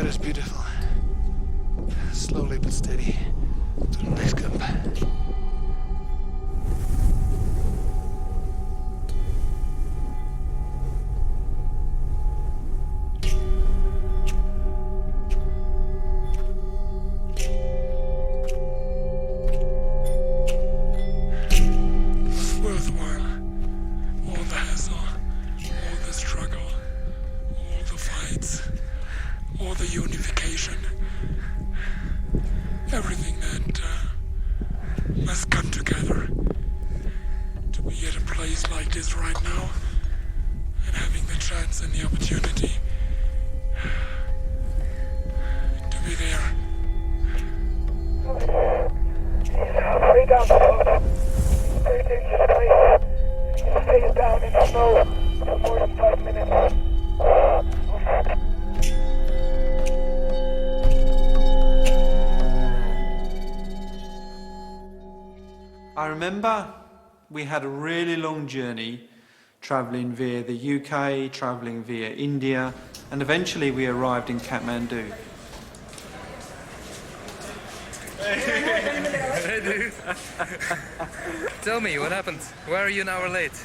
is beautiful. Slowly but steady to the next camp. Worthwhile. All the hassle, all the struggle, all the fights, all the unification. Everything that must come together to be at a place like this right now and having the chance and the opportunity to be there. Way down the road. Very dangerous place. He stays down in the snow for more than 5 minutes. I remember we had a really long journey travelling via the UK, travelling via India, and eventually we arrived in Kathmandu. Hey, dude. Tell me, what happened? Why are you an hour late?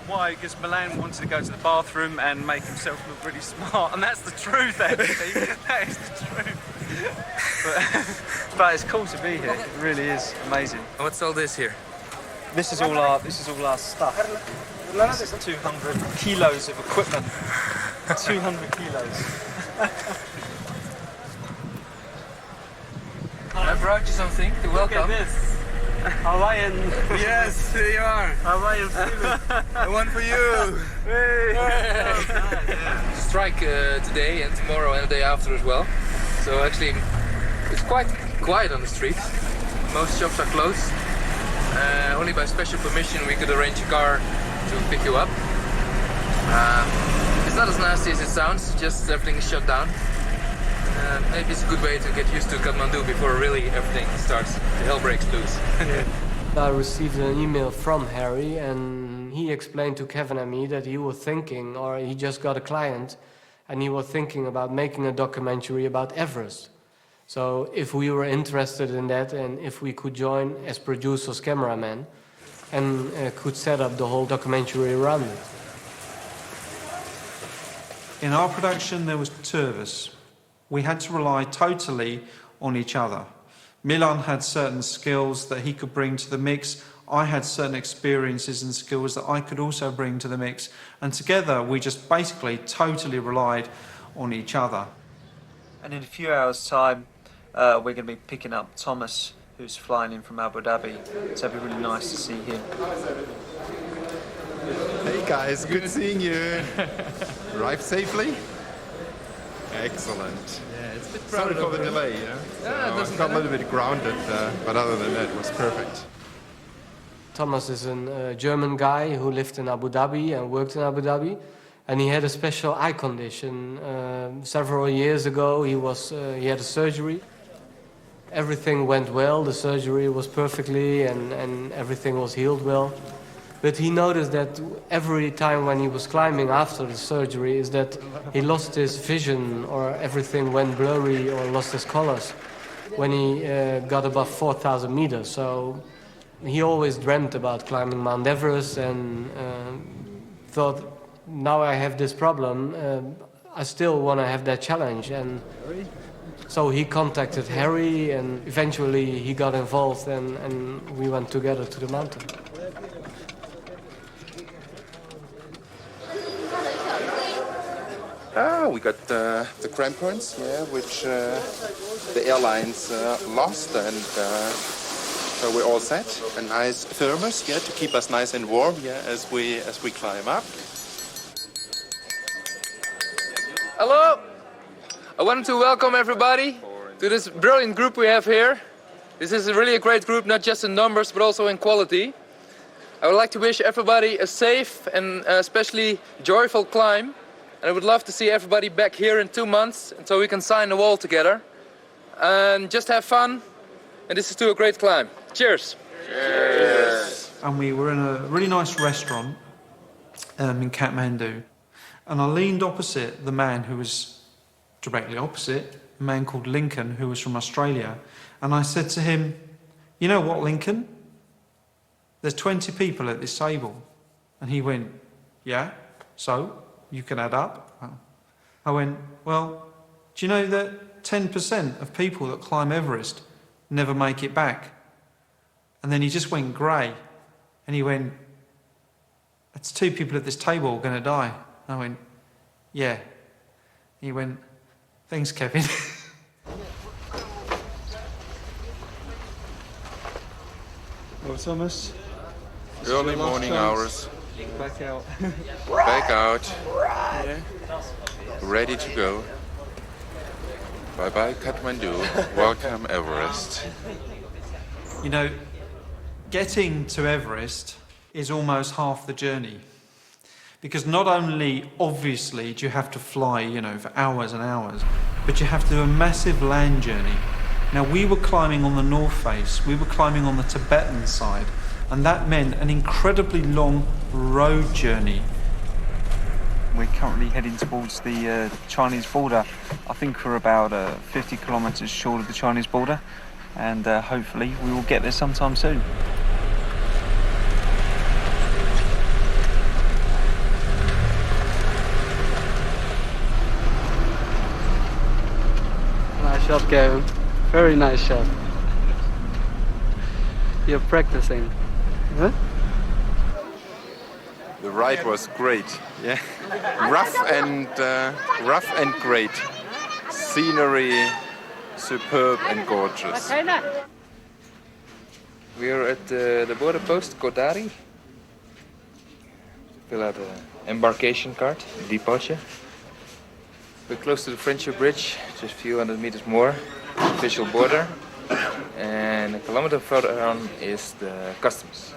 Why? Because Milan wanted to go to the bathroom and make himself look really smart, and that's the truth, actually. That is the truth. But it's cool to be here. It really is amazing. What's all this here? This is all our stuff. This is 200 kilos of equipment. 200 kilos. I brought you something to welcome. Look at this. Hawaiian. Yes, here you are. Hawaiian feeling. The one for you. Strike today and tomorrow and the day after as well. So actually, it's quite quiet on the street. Most shops are closed. Only by special permission we could arrange a car to pick you up. It's not as nasty as it sounds, just everything is shut down. Maybe it's a good way to get used to Kathmandu before really everything starts, the hell breaks loose. I received an email from Harry and he explained to Kevin and me that he was thinking, or he just got a client, and he was thinking about making a documentary about Everest. So if we were interested in that and if we could join as producers, cameramen, and could set up the whole documentary around it. In our production, there was two of us. We had to rely totally on each other. Milan had certain skills that he could bring to the mix. I had certain experiences and skills that I could also bring to the mix. And together, we just basically totally relied on each other. And in a few hours' time, we're going to be picking up Thomas, who's flying in from Abu Dhabi. So it'll be really nice to see him. Hey guys, good seeing you. Arrived safely? Excellent. Yeah, it's a bit Sorry for the delay, yeah? Yeah, it doesn't I got a matter. little bit grounded, but other than that, it was perfect. Thomas is a German guy who lived in Abu Dhabi and worked in Abu Dhabi. And he had a special eye condition. Several years ago, he had a surgery. Everything went well, the surgery was perfectly and everything was healed well. But he noticed that every time when he was climbing after the surgery is that he lost his vision or everything went blurry or lost his colors when he got above 4,000 meters. So he always dreamt about climbing Mount Everest and thought, now I have this problem, I still want to have that challenge. And so he contacted Harry and eventually he got involved and we went together to the mountain. We got the crampons, yeah, which the airlines lost, and so we're all set. A nice thermos, yeah, to keep us nice and warm, yeah, as we climb up. Hello! I wanted to welcome everybody to this brilliant group we have here. This is really a great group, not just in numbers, but also in quality. I would like to wish everybody a safe and especially joyful climb. And I would love to see everybody back here in 2 months, so we can sign the wall together. And just have fun. And this is to a great climb. Cheers! Cheers! And we were in a really nice restaurant in Kathmandu. And I leaned opposite the man who was directly opposite, a man called Lincoln, who was from Australia. And I said to him, "You know what, Lincoln? There's 20 people at this table." And he went, "Yeah, so you can add up?" I went, "Well, do you know that 10% of people that climb Everest never make it back?" And then he just went grey. And he went, "That's 2 people at this table going to die." I went, "Yeah." He went, "Thanks, Kevin." Well, Thomas. Early morning hours. Back out. Back out. Yeah. Ready to go. Bye bye Kathmandu. Welcome Everest. You know, getting to Everest is almost half the journey. Because not only, obviously, do you have to fly, you know, for hours and hours, but you have to do a massive land journey. Now, we were climbing on the north face, we were climbing on the Tibetan side, and that meant an incredibly long road journey. We're currently heading towards the Chinese border. I think we're about 50 kilometres short of the Chinese border, and hopefully we will get there sometime soon. Nice shot, Kevin. Very nice shot. You're practicing, huh? The ride was great. Yeah. rough and great. Scenery superb and gorgeous. We are at the border post Kodari. Fill out an embarkation card, departure. We're close to the Friendship Bridge, just a few hundred meters more, official border. And a kilometer further on is the customs.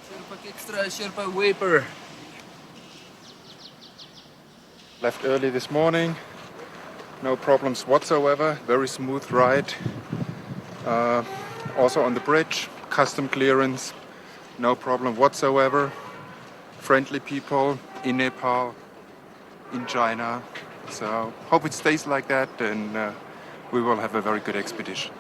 Sherpa extra, Sherpa Waper. Left early this morning. No problems whatsoever. Very smooth ride. Also on the bridge, custom clearance. No problem whatsoever. Friendly people in Nepal, in China. So hope it stays like that, and we will have a very good expedition.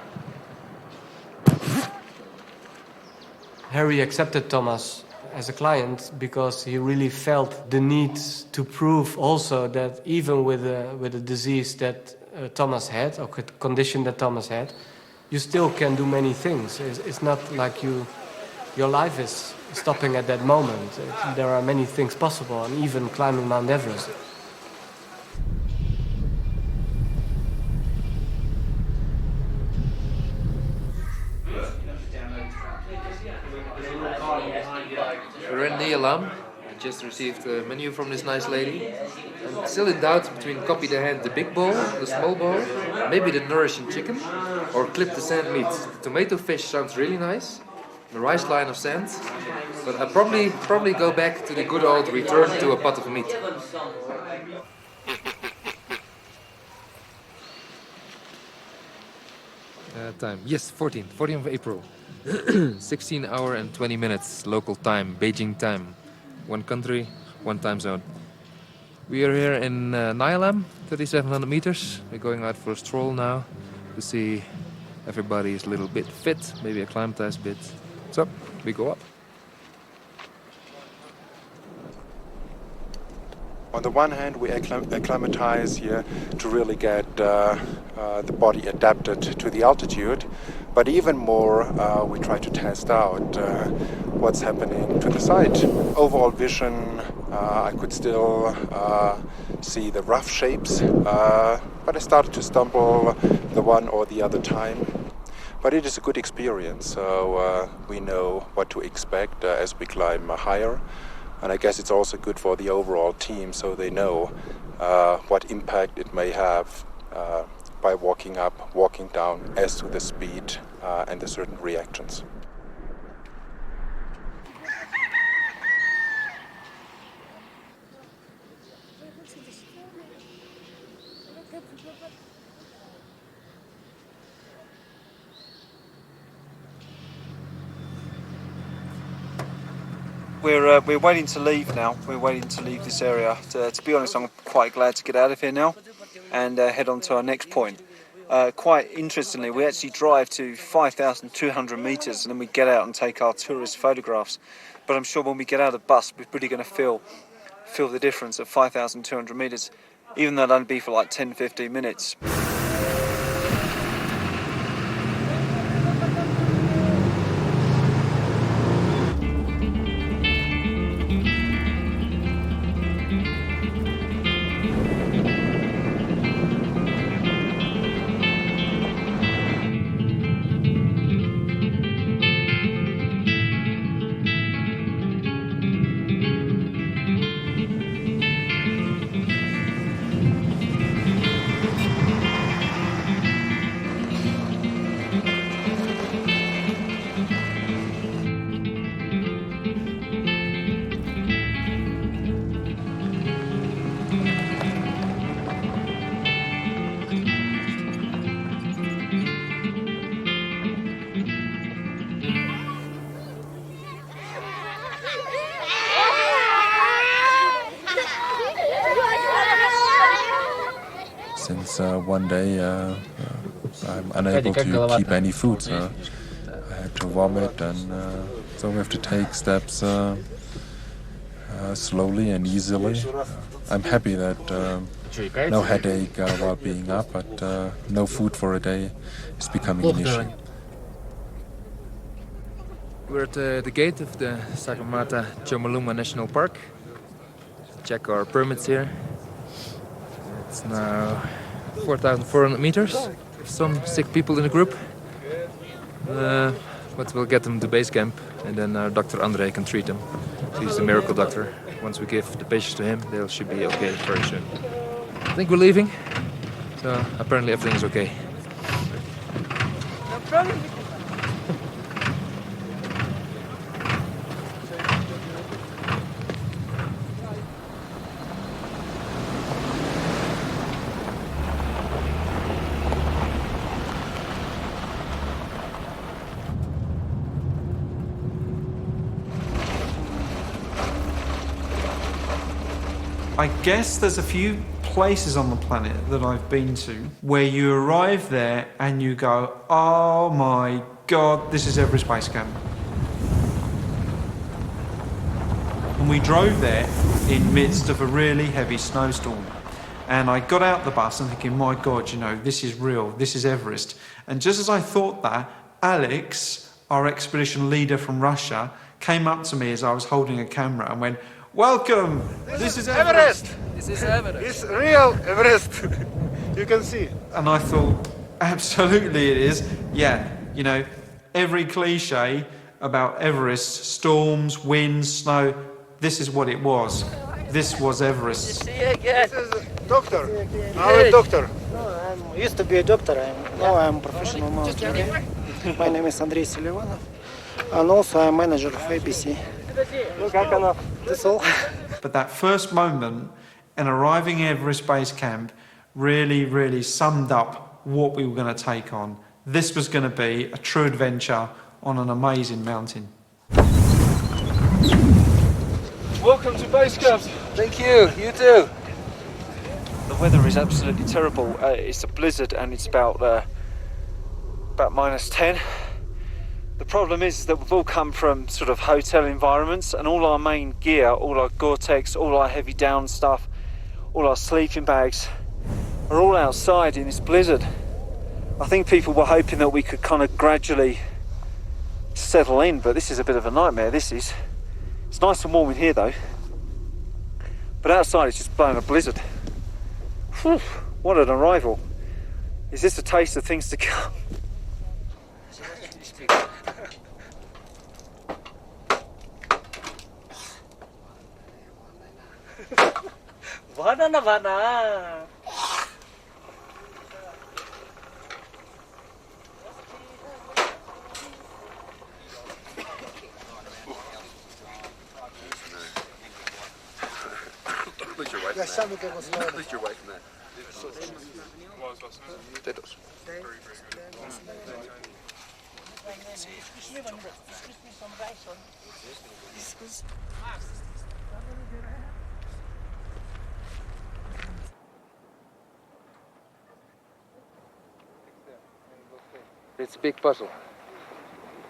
Harry accepted Thomas as a client because he really felt the need to prove also that even with a disease that Thomas had, or condition that Thomas had, you still can do many things. It's not like your life is stopping at that moment. There are many things possible, and even climbing Mount Everest. We're in Milan. I just received a menu from this nice lady. I'm still in doubt between copy the hand the big bowl, the small bowl, maybe the nourishing chicken, or clip the sand meat. The tomato fish sounds really nice. The rice line of sand, but I'll probably go back to the good old return to a pot of meat. Time, yes, 14th of April. 16 hour and 20 minutes local time, Beijing time. One country, one time zone. We are here in Nilam, 3,700 meters. We're going out for a stroll now to see everybody is a little bit fit, maybe acclimatize a bit. So, we go up. On the one hand, we acclimatize here to really get the body adapted to the altitude, but even more, we try to test out what's happening to the side. Overall vision, I could still see the rough shapes, but I started to stumble the one or the other time. But it is a good experience, so we know what to expect as we climb higher. And I guess it's also good for the overall team, so they know what impact it may have by walking up, walking down, as to the speed and the certain reactions. We're waiting to leave now. We're waiting to leave this area. To be honest, I'm quite glad to get out of here now and head on to our next point. Quite interestingly, we actually drive to 5,200 meters and then we get out and take our tourist photographs. But I'm sure when we get out of the bus, we're really going to feel the difference of 5,200 meters, even though it'll only be for like 10-15 minutes. Since one day I'm unable to keep any food, so I had to vomit, and so we have to take steps slowly and easily. I'm happy that no headache while being up, but no food for a day is becoming an issue. We're at the gate of the Sagarmatha Chomolungma National Park. Check our permits here. It's now 4,400 meters. Some sick people in the group. But we'll get them to base camp and then our Dr. Andre can treat them. He's the miracle doctor. Once we give the patients to him, they should be okay very soon. I think we're leaving. So apparently everything is okay. I guess there's a few places on the planet that I've been to where you arrive there and you go, oh my God, this is Everest Base Camp. And we drove there in midst of a really heavy snowstorm. And I got out the bus and thinking, my God, you know, this is real, this is Everest. And just as I thought that, Alex, our expedition leader from Russia, came up to me as I was holding a camera and went, welcome, this is Everest. This is Everest. It's real Everest. You can see. And I thought, absolutely it is. Yeah, you know, every cliche about Everest, storms, winds, snow, this is what it was. This was Everest. This is a doctor. Our doctor. No, I used to be a doctor. Now I'm a professional mountaineer. My name is Andrei Селиванов. And also I'm manager of ABC. That's all. But that first moment in arriving at Everest Base Camp really summed up what we were going to take on. This was going to be a true adventure on an amazing mountain. Welcome to base camp. Thank you, you too. The weather is absolutely terrible. It's a blizzard and it's about -10. The problem is that we've all come from sort of hotel environments and all our main gear, all our Gore-Tex, all our heavy down stuff, all our sleeping bags are all outside in this blizzard. I think people were hoping that we could kind of gradually settle in, but this is a bit of a nightmare. It's nice and warm in here though, but outside it's just blowing a blizzard. Whew, what an arrival. Is this a taste of things to come? Vana. Put your wife in that. Put your wife in that. Dedos. It's a big puzzle.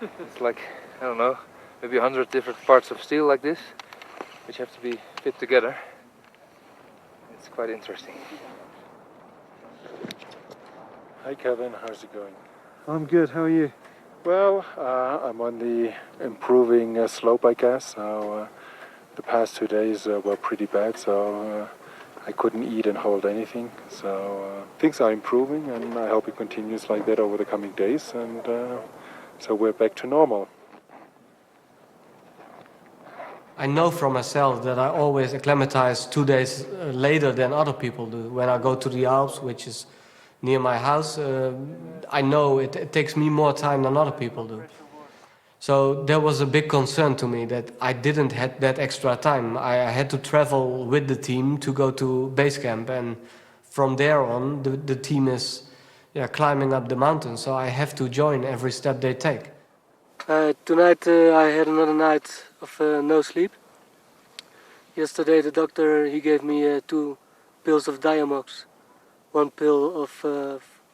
It's like, I don't know, maybe 100 different parts of steel like this, which have to be fit together. It's quite interesting. Hi Kevin, how's it going? I'm good, how are you? Well, I'm on the improving slope, I guess. So the past 2 days were pretty bad, so I couldn't eat and hold anything. So things are improving, and I hope it continues like that over the coming days. And so we're back to normal. I know from myself that I always acclimatize 2 days later than other people do. When I go to the Alps, which is near my house, I know it takes me more time than other people do. So there was a big concern to me that I didn't have that extra time. I had to travel with the team to go to base camp, and from there on the team is climbing up the mountain, so I have to join every step they take. Tonight I had another night of no sleep. Yesterday the doctor he gave me 2 pills of Diamox, 1 pill of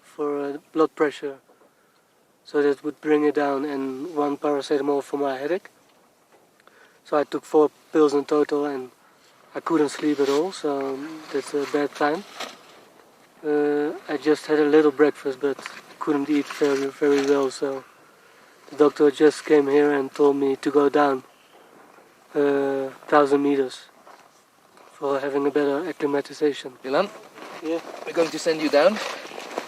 for blood pressure, so that would bring it down, and 1 paracetamol for my headache. So I took 4 pills in total, and I couldn't sleep at all, so that's a bad time. I just had a little breakfast, but couldn't eat very well, so the doctor just came here and told me to go down 1,000 meters for having a better acclimatization. Milan? Yeah? We're going to send you down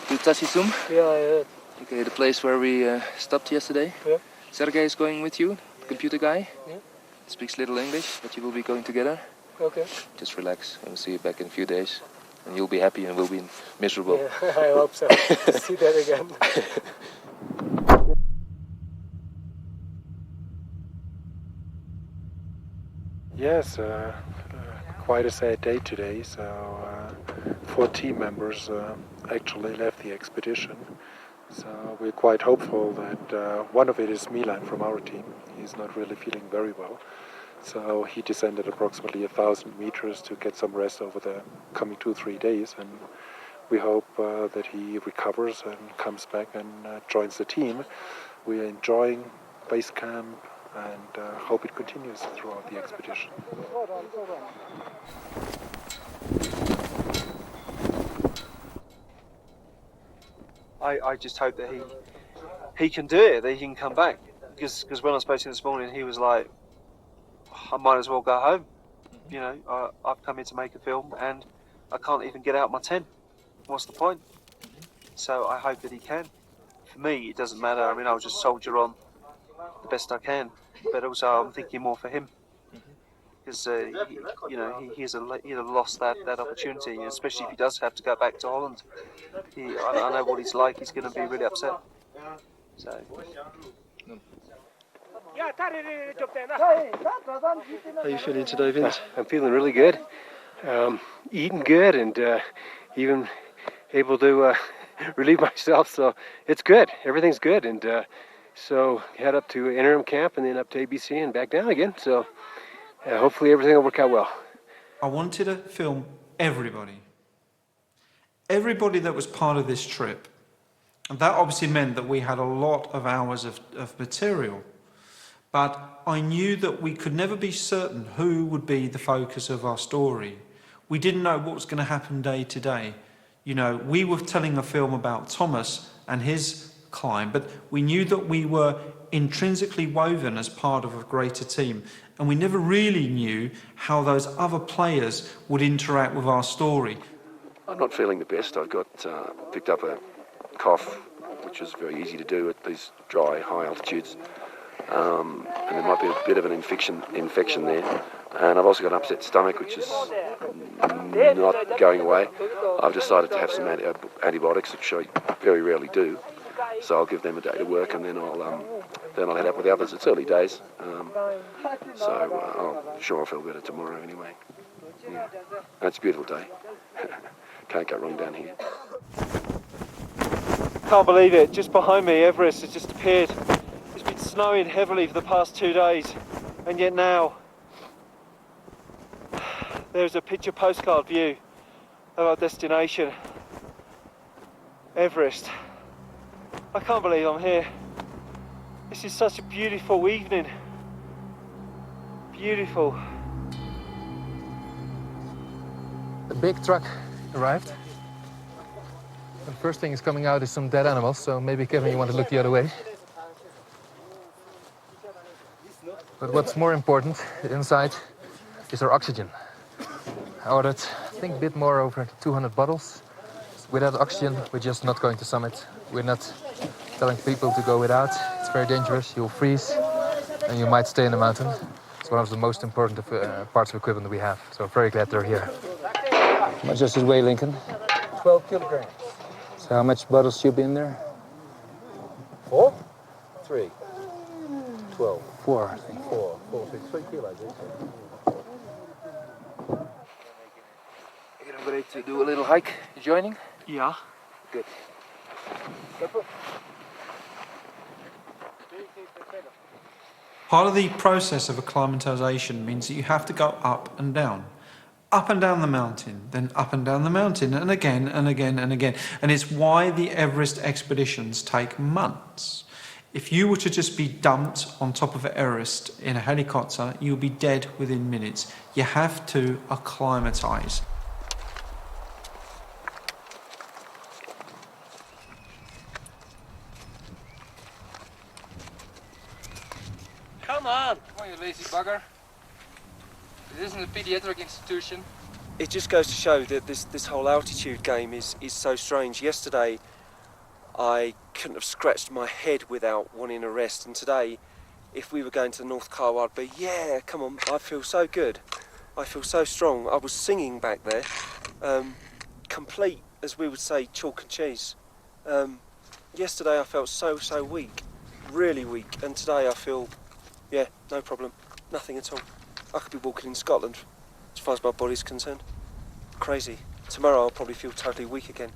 to Tassisum. Yeah, I heard. Okay, the place where we stopped yesterday. Yeah. Sergei is going with you, the computer guy. Yeah. Speaks little English, but you will be going together. Okay. Just relax, and we'll see you back in a few days. And you'll be happy and we'll be miserable. Yeah, I hope so. To see that again. Yes, quite a sad day today. So 4 team members actually left the expedition. So we're quite hopeful that one of it is Milan from our team. He's not really feeling very well. So he descended approximately 1,000 meters to get some rest over the coming 2-3 days. And we hope that he recovers and comes back and joins the team. We are enjoying base camp and hope it continues throughout the expedition. I just hope that he can do it, that he can come back. Because when I spoke to him this morning, he was like, I might as well go home. You know, I've come here to make a film and I can't even get out my tent. What's the point? So I hope that he can. For me, it doesn't matter. I mean, I'll just soldier on the best I can. But also, I'm thinking more for him. Because, he has lost that opportunity, especially if he does have to go back to Holland. I know what he's like. He's going to be really upset. So. How are you feeling today, Vince? I'm feeling really good. Eating good and even able to relieve myself, so it's good. Everything's good. And so head up to interim camp and then up to ABC and back down again. So hopefully everything will work out well. I wanted to film everybody that was part of this trip. And that obviously meant that we had a lot of hours of material. But I knew that we could never be certain who would be the focus of our story. We didn't know what was going to happen day to day. You know, we were telling a film about Thomas and his climb, but we knew that we were intrinsically woven as part of a greater team. And we never really knew how those other players would interact with our story. I'm not feeling the best. I've got picked up a cough, which is very easy to do at these dry, high altitudes. And there might be a bit of an infection there. And I've also got an upset stomach, which is not going away. I've decided to have some antibiotics, which I very rarely do. So I'll give them a day to work, and then I'll head up with the others. It's early days, so I'm sure I'll feel better tomorrow anyway. Yeah. And it's a beautiful day. Can't go wrong down here. Can't believe it. Just behind me, Everest has just appeared. snowing heavily for the past 2 days, and yet now there's a picture postcard view of our destination, Everest. I can't believe I'm here. This is such a beautiful evening. Beautiful. The big truck arrived. The first thing is coming out is some dead animals, so maybe, Kevin, you want to look the other way. But what's more important inside is our oxygen. I ordered, I think, a bit more over 200 bottles. Without oxygen, we're just not going to summit. We're not telling people to go without. It's very dangerous. You'll freeze and you might stay in the mountain. It's one of the most important parts of equipment that we have. So very glad they're here. How much does it weigh, Lincoln? 12 kilograms. So how much bottles should be in there? 4? 3. 12. 4, I think. 4, 6, 3 kilos. Getting ready to do a little hike. You joining? Yeah. Good. Part of the process of acclimatization means that you have to go up and down the mountain, then up and down the mountain, and again and again and again. And it's why the Everest expeditions take months. If you were to just be dumped on top of Everest in a helicopter, you'll be dead within minutes. You have to acclimatize. Come on, you lazy bugger. This isn't a pediatric institution. It just goes to show that this whole altitude game is so strange. Yesterday, I couldn't have scratched my head without wanting a rest, and today, if we were going to the North Col, I'd be, yeah, come on, I feel so good. I feel so strong. I was singing back there, complete, as we would say, chalk and cheese. Yesterday I felt so weak, really weak, and today I feel, yeah, no problem, nothing at all. I could be walking in Scotland, as far as my body's concerned. Crazy. Tomorrow I'll probably feel totally weak again,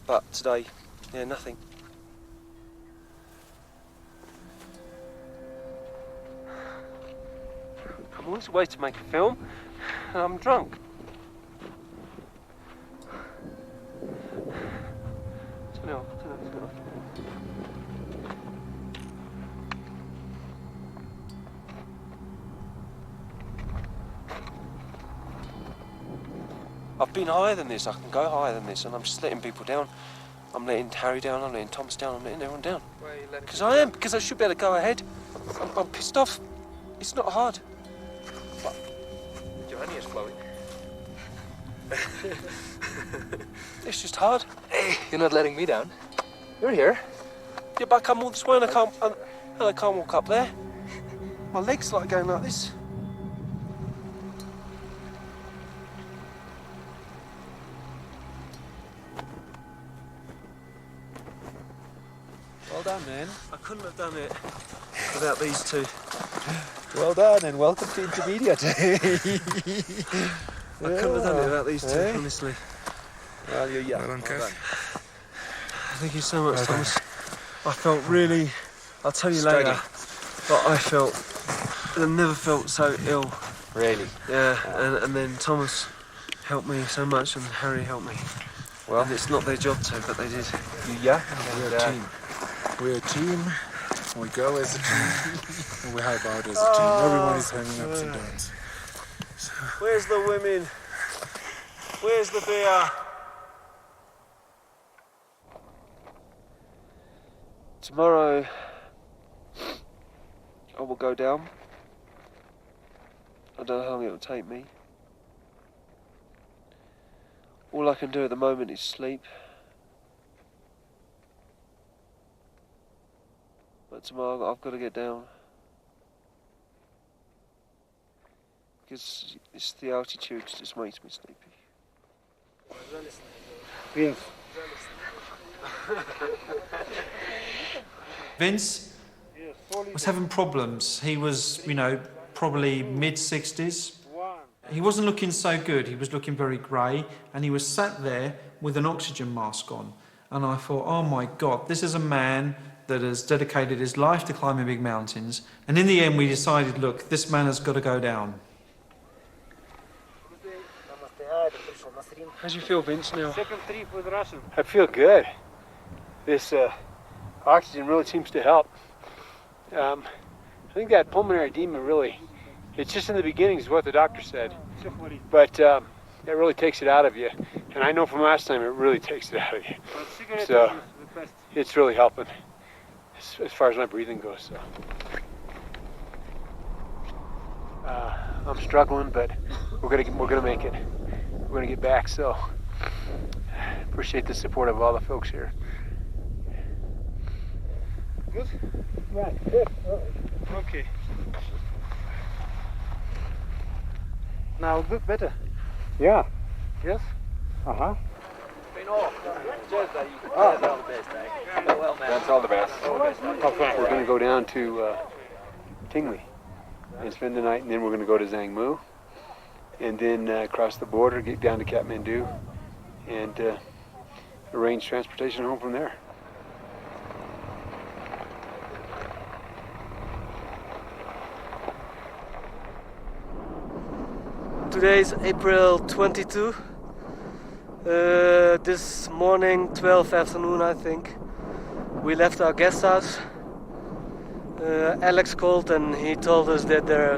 but today, yeah, nothing. I'm always away to make a film, and I'm drunk. Turn it off, turn it off. I've been higher than this, I can go higher than this, and I'm just letting people down. I'm letting Harry down, I'm letting Thomas down, I'm letting everyone down. Because I am, because I should be able to go ahead. I'm pissed off. It's not hard. Johnny is flowing. It's just hard. Hey, you're not letting me down. You're here. Yeah, but I come all this way and I can't walk up there. My legs like going like this. Well done, man. I couldn't have done it without these two. Well done, and welcome to Intermediate. I couldn't have done it without these two, honestly. Well, you're young. Well done, Kev. Well done. Thank you so much, Well done. Thomas. I felt really, I'll tell you later, but I've never felt so ill. Really? Yeah, and then Thomas helped me so much and Harry helped me. Well, and it's not their job to, but they did. Yeah, We're a team. We're a team. We go as a team, and we help out as a team. Everyone is having ups and downs. So. Where's the women? Where's the beer? Tomorrow, I will go down. I don't know how long it will take me. All I can do at the moment is sleep. But tomorrow I've got to get down. Because it's the altitude that just makes me sleepy. Vince was having problems. He was, probably mid-60s. He wasn't looking so good. He was looking very grey, and he was sat there with an oxygen mask on. And I thought, oh my God, this is a man that has dedicated his life to climbing big mountains. And in the end, we decided, look, this man has got to go down. How do you feel, Vince, now? Second trip with Russian. I feel good. This oxygen really seems to help. I think that pulmonary edema really, it's just in the beginning is what the doctor said. But that really takes it out of you. And I know from last time it really takes it out of you. So it's really helping as far as my breathing goes. So. I'm struggling, but we're gonna make it. We're gonna get back. So appreciate the support of all the folks here. Good? Right, good. Okay. Now look better. Yeah. Yes? Uh-huh. That's all the best. We're going to go down to Tingley and spend the night, and then we're going to go to Zhangmu, and then cross the border, get down to Kathmandu, and arrange transportation home from there. Today is April 22. This morning, 12 afternoon, I think, we left our guest house. Alex called and he told us that there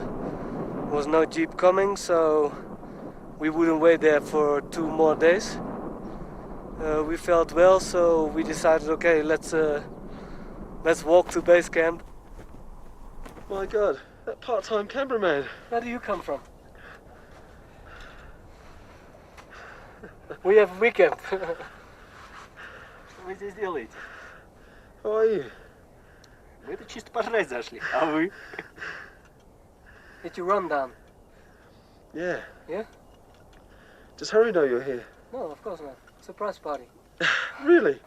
was no jeep coming, so we wouldn't wait there for 2 more days. We felt well, so we decided, okay, let's walk to base camp. My God, that part-time cameraman. Where do you come from? We have a weekend. Вы здесь делаете? How are you? Мы это чисто пожрать зашли. А вы? Did you run down? Yeah. Yeah? Does Harry know you're here? No, of course not. Surprise party. Really?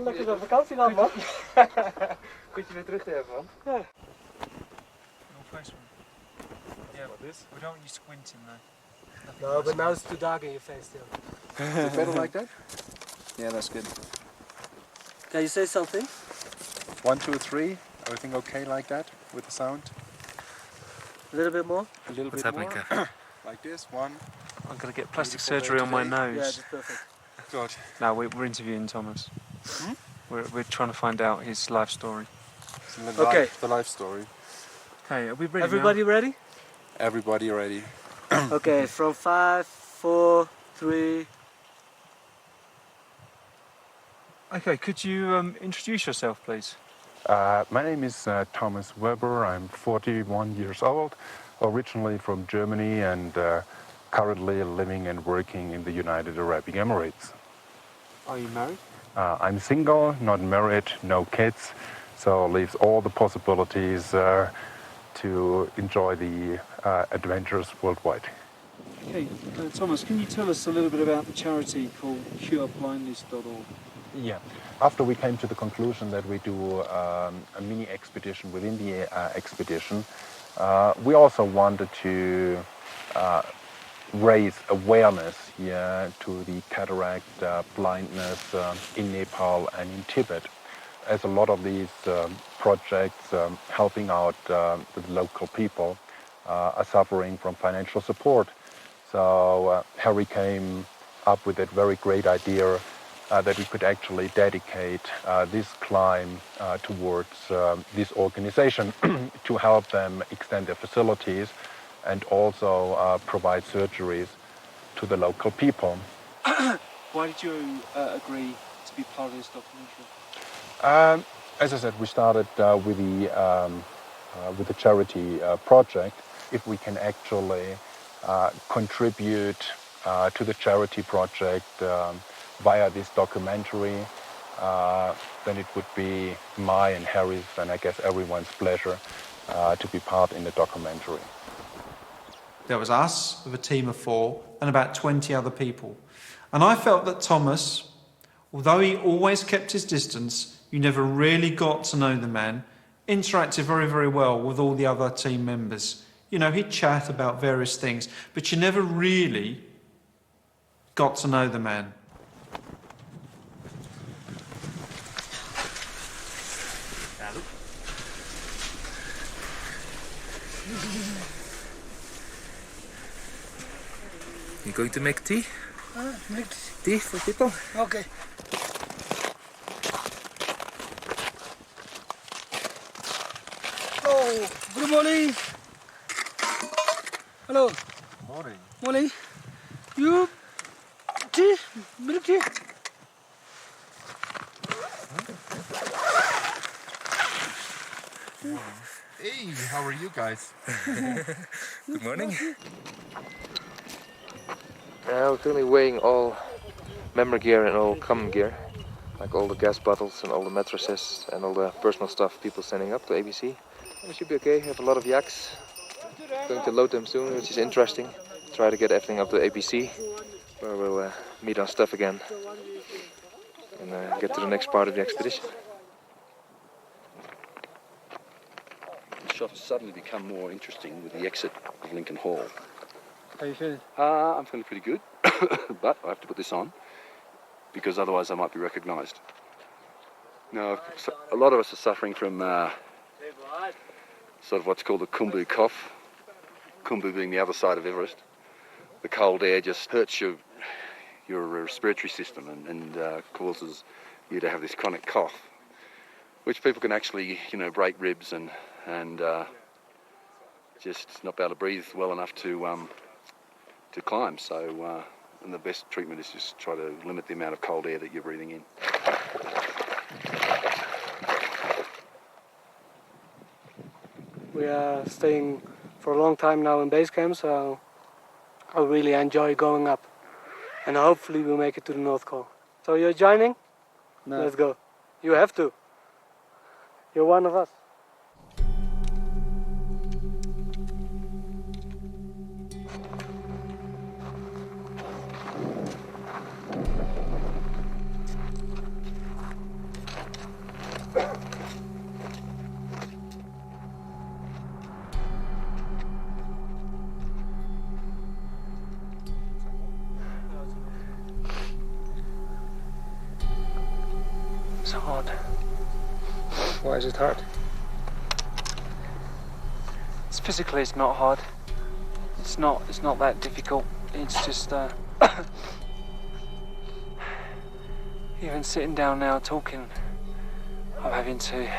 Lekker op vakantie dan, man. Goed je weer terug te hebben, man. Yeah. No face one. Yeah, Like this? we don't want you squinting though. No, but now it's too dark in your face still. Is it better like that? Yeah, that's good. Can you say something? 1, 2, 3. Everything okay like that with the sound? A little bit more? A little What's bit happening, more. Kev? Like this, 1. I'm going to get plastic Beautiful surgery day on my today. Yeah, nose. that's perfect. Good. No, we're interviewing Thomas. We're trying to find out his life story. Okay. The life story. Okay, are we ready Everybody ready? Everybody ready? Okay, from 5, 4, 3. Okay, could you introduce yourself, please? My name is Thomas Weber. I'm 41 years old, originally from Germany and currently living and working in the United Arab Emirates. Are you married? I'm single, not married, no kids, so leaves all the possibilities to enjoy the adventures worldwide. Okay, Thomas, can you tell us a little bit about the charity called cureblindness.org? Yeah. After we came to the conclusion that we do a mini expedition within the expedition, we also wanted to raise awareness to the cataract blindness in Nepal and in Tibet, as a lot of these projects helping out the local people are suffering from financial support. So Harry came up with that very great idea that we could actually dedicate this climb towards this organization to help them extend their facilities and also provide surgeries to the local people. Why did you agree to be part of this documentary? As I said, we started with the charity project. If we can actually contribute to the charity project via this documentary, then it would be my and Harry's and I guess everyone's pleasure to be part in the documentary. There was us, with a team of 4, and about 20 other people. And I felt that Thomas, although he always kept his distance, you never really got to know the man, interacted very, very well with all the other team members. You know, he'd chat about various things, but you never really got to know the man. You going to make tea? Make Tea for people? Okay. Oh, good morning. Hello. Morning. Morning. You tea? Milk tea? Hey, how are you guys? Good morning. We're currently weighing all member gear and all common gear, like all the gas bottles and all the mattresses and all the personal stuff people sending up to ABC. It should be okay. We have a lot of yaks. Going to load them soon, which is interesting. Try to get everything up to ABC, where we'll meet our stuff again and get to the next part of the expedition. The shots suddenly become more interesting with the exit of Lincoln Hall. How you feeling? I'm feeling pretty good, but I have to put this on because otherwise I might be recognised. Now, a lot of us are suffering from sort of what's called the Khumbu cough. Khumbu being the other side of Everest. The cold air just hurts your respiratory system and causes you to have this chronic cough, which people can actually, break ribs and just not be able to breathe well enough to climb. So, and the best treatment is just try to limit the amount of cold air that you're breathing in. We are staying for a long time now in base camp, so I really enjoy going up. And hopefully we'll make it to the North Col. So you're joining? No. Let's go. You have to. You're one of us. It's hard. Why is it hard? Physically, it's not hard. It's not that difficult. It's just even sitting down now talking, I'm having to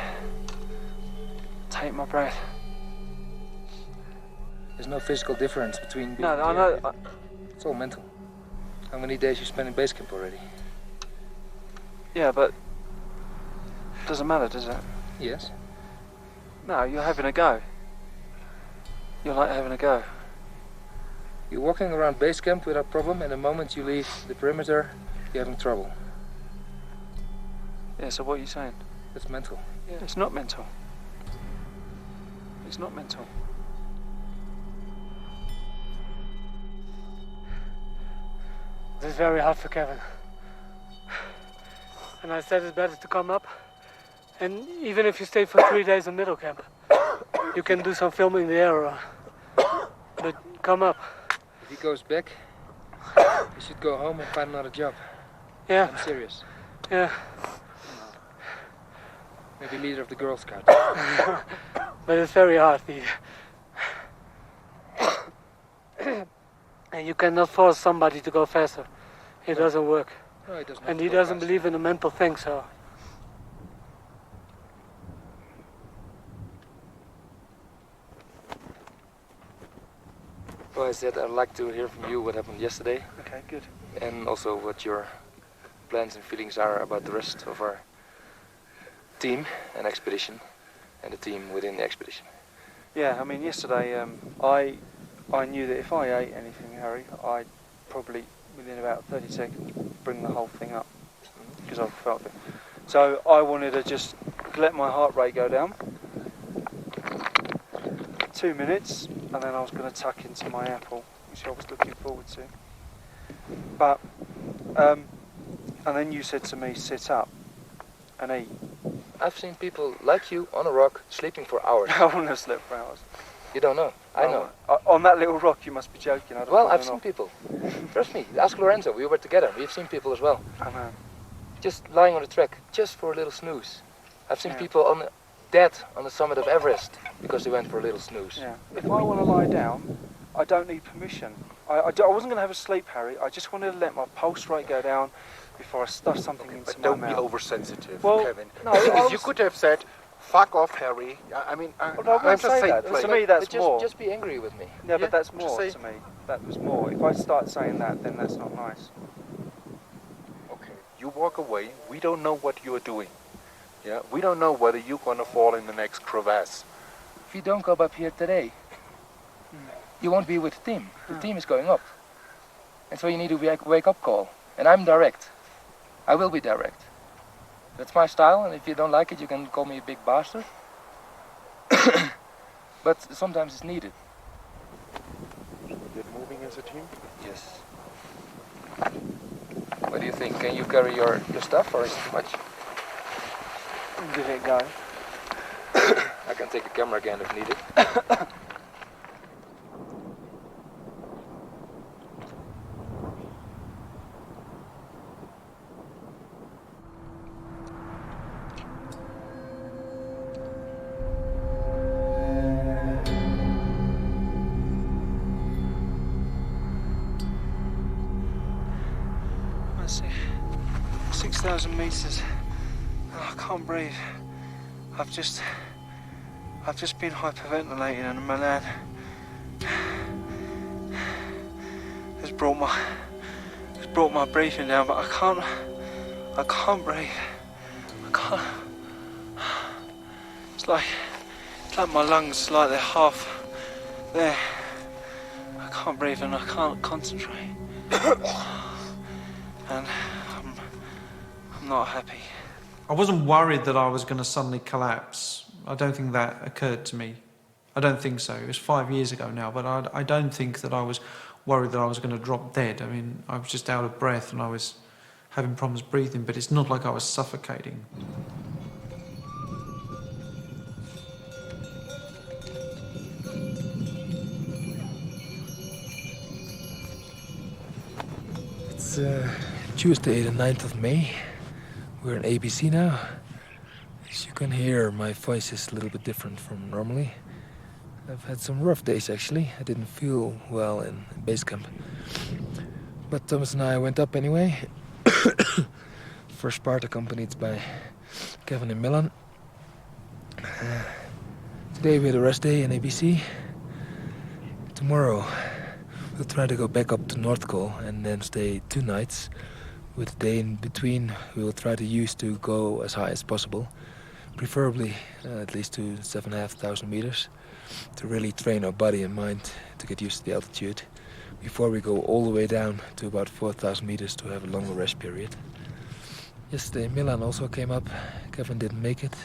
take my breath. There's no physical difference between being No, I know. It's all mental. How many days you spent in base camp already? Yeah, but doesn't matter, does it? Yes. No, you're having a go. You're like having a go. You're walking around base camp without problem, and the moment you leave the perimeter, you're having trouble. Yeah, so what are you saying? It's mental. Yeah. It's not mental. It's not mental. This is very hard for Kevin. And I said it's better to come up. And even if you stay for 3 days in middle camp, you can do some filming there. But come up. If he goes back, you should go home and find another job. Yeah. I'm serious. Yeah. Maybe leader of the Girl Scouts. But it's very hard. And you cannot force somebody to go faster. It doesn't work. No, he doesn't. And he doesn't believe in the mental thing, so. Well, I said I'd like to hear from you what happened yesterday. Okay, good. And also what your plans and feelings are about the rest of our team and expedition and the team within the expedition. Yeah, I mean, yesterday I knew that if I ate anything, Harry, I'd probably, within about 30 seconds, bring the whole thing up because I felt it. So I wanted to just let my heart rate go down 2 minutes, and then I was going to tuck into my apple, which I was looking forward to. But, and then you said to me, sit up and eat. I've seen people like you on a rock sleeping for hours. I wouldn't have slept for hours. You don't know. I know. On that little rock, you must be joking. Well, I've seen people. Trust me. Ask Lorenzo. We were together. We've seen people as well. I know. Just lying on the track, just for a little snooze. I've seen people dead on the summit of Everest because they went for a little snooze. Yeah. If I want to lie down, I don't need permission. I wasn't going to have a sleep, Harry. I just wanted to let my pulse rate go down before I stuff something into my mouth. Don't be oversensitive, Well, Kevin. no, Because you could have said, "Fuck off, Harry." I mean, I I'm wouldn't just say saying. that. To me, that's more. Just be angry with me. Yeah, but that's more to me. That was more. If I start saying that, then that's not nice. Okay, you walk away. We don't know what you're doing. Yeah, we don't know whether you're gonna fall in the next crevasse. If you don't go up here today, you won't be with the team. The team is going up. And so you need a wake-up call. And I'm direct. I will be direct. That's my style, and if you don't like it, you can call me a big bastard. But sometimes it's needed. Get moving as a team? Yes. What do you think? Can you carry your stuff, or is it too much? Give it a go. I can take the camera again if needed. That's it. 6,000 meters. Oh, I can't breathe. I've just been hyperventilating, and Milan has brought my breathing down, but I can't breathe. I can't. It's like my lungs, like they're half there. I can't breathe and I can't concentrate. And I'm not happy. I wasn't worried that I was going to suddenly collapse. I don't think that occurred to me. I don't think so. It was 5 years ago now, but I don't think that I was worried that I was going to drop dead. I mean, I was just out of breath and I was having problems breathing, but it's not like I was suffocating. It's Tuesday, the 9th of May. We're in ABC now. As you can hear, my voice is a little bit different from normally. I've had some rough days, actually. I didn't feel well in base camp. But Thomas and I went up anyway. First part accompanied by Kevin and Milan. Today we had a rest day in ABC. Tomorrow we'll try to go back up to North Col and then stay 2 nights. With the day in between, we will try to use to go as high as possible, preferably at least to 7,500 meters, to really train our body and mind to get used to the altitude, before we go all the way down to about 4,000 meters to have a longer rest period. Yesterday Milan also came up. Kevin didn't make it.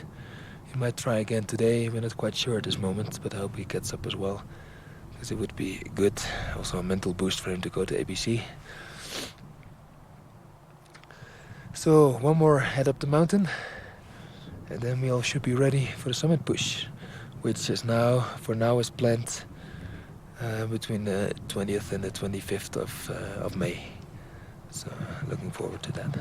He might try again today. We're not quite sure at this moment, but I hope he gets up as well, because it would be good, also a mental boost for him to go to ABC. So, one more head up the mountain, and then we all should be ready for the summit push, which is now, for now, is planned between the 20th and the 25th of May. So, looking forward to that.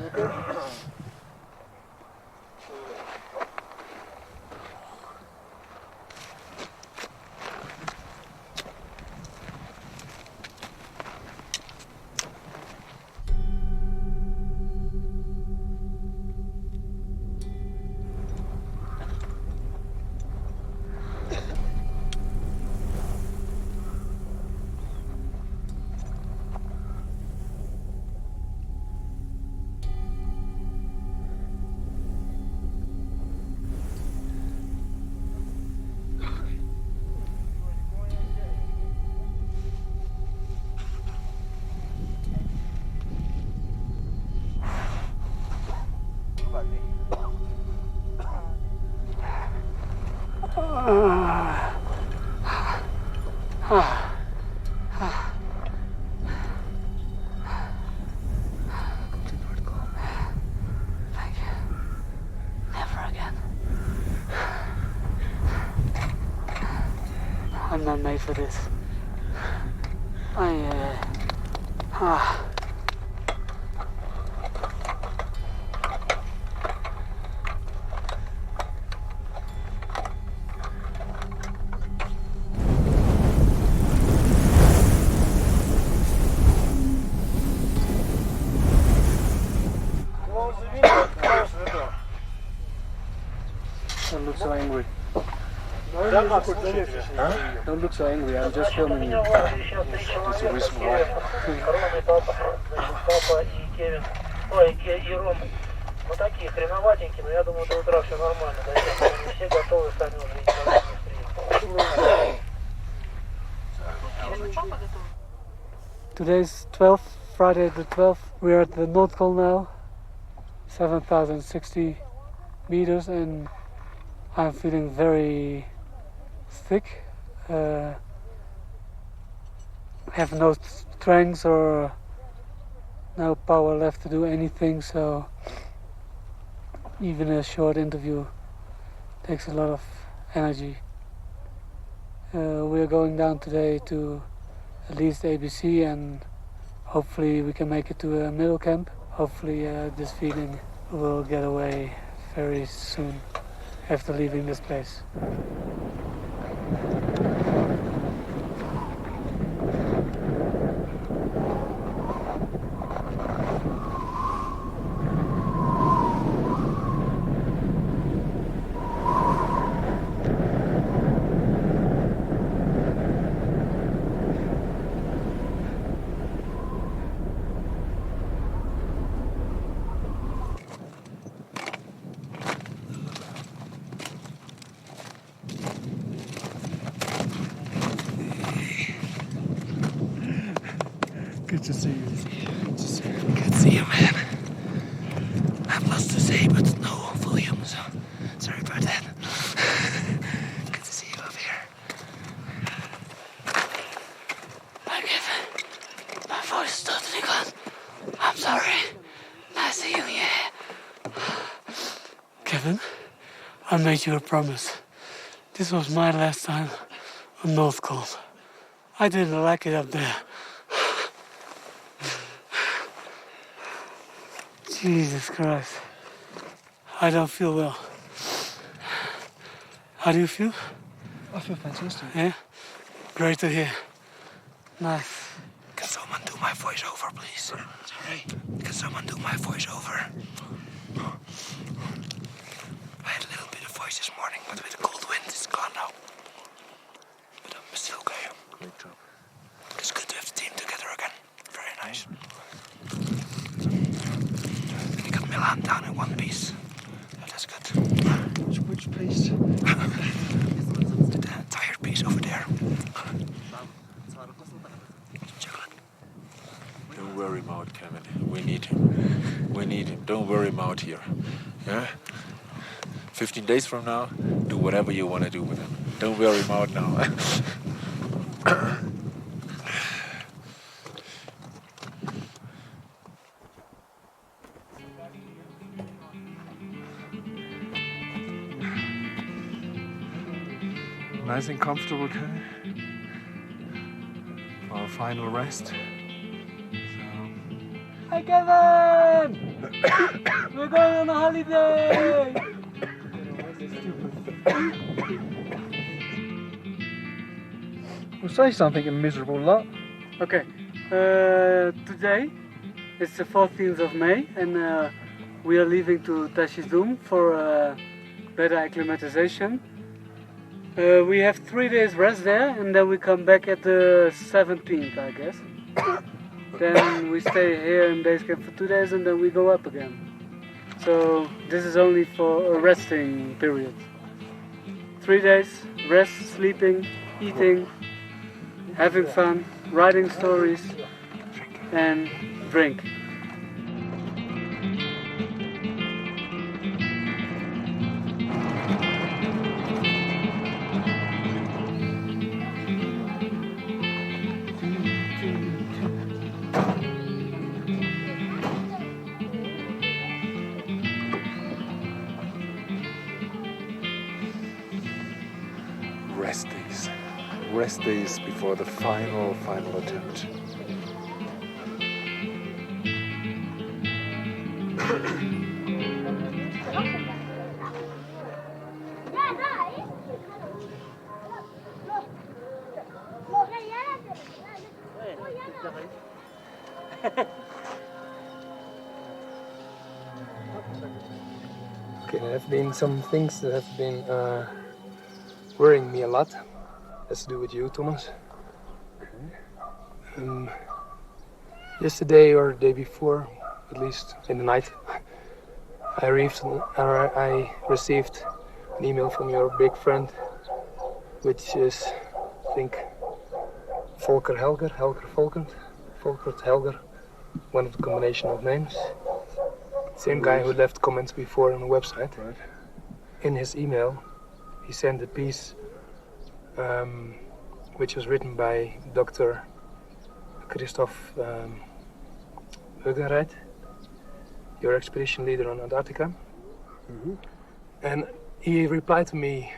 Thank you. Never again. I'm not made for this. Don't look so angry. Don't look so angry, I'm just filming you. There's a reason why. Папа и Кевин, ой, и Ром, ну такие хреноватенькие, но я думаю, до утра все нормально, да, они все готовы, сами уже не Today's 12th, Friday the 12th. We're at the North Col now, 7,060 meters, and I'm feeling very thick. Have no strength or no power left to do anything, so even a short interview takes a lot of energy. We're going down today to at least ABC, and hopefully we can make it to a middle camp. Hopefully this feeling will get away very soon after leaving this place. Good to see you. Good to see you. Good to see you, man. I have lots to say, but no volume, so sorry about that. Good to see you up here. Hi, Kevin. My voice is totally gone. I'm sorry. Nice seeing you. Kevin, I made you a promise. This was my last time on North Col. I didn't like it up there. Jesus Christ. I don't feel well. How do you feel? I feel fantastic. Yeah? Great to hear. Nice. Can someone do my voiceover, please? Sorry? Can someone do my voiceover? I had a little bit of voice this morning, but with the cold wind, it's gone now. But I'm still okay. Great job. It's good to have the team together again. Very nice. We got Milan down in one piece. Yeah, that's good. Which piece? The tired piece over there. Don't worry about Kevin. We need him. We need him. Don't worry about here. Yeah? 15 days from now, do whatever you want to do with him. Don't worry about now. Nice and comfortable, Kevin. For our final rest. Hi, Kevin! We're going on a holiday! Well, say something, you miserable lot. Okay, today it's the 14th of May, and we are leaving to Tashizum for better acclimatization. We have 3 days rest there, and then we come back at the 17th, I guess. Then we stay here in base camp for 2 days, and then we go up again. So this is only for a resting period. 3 days, rest, sleeping, eating, having fun, writing stories, and drink. rest days. Rest days before the final attempt. Okay, there have been some things that have been worrying me a lot. Has to do with you, Thomas. Yesterday or the day before, at least in the night, I received an email from your big friend, which is, I think, Volker Helger, one of the combination of names. Same guy who left comments before on the website. Right. In his email, he sent a piece which was written by Dr. Christoph Heugenreit, your expedition leader on Antarctica. And he replied to me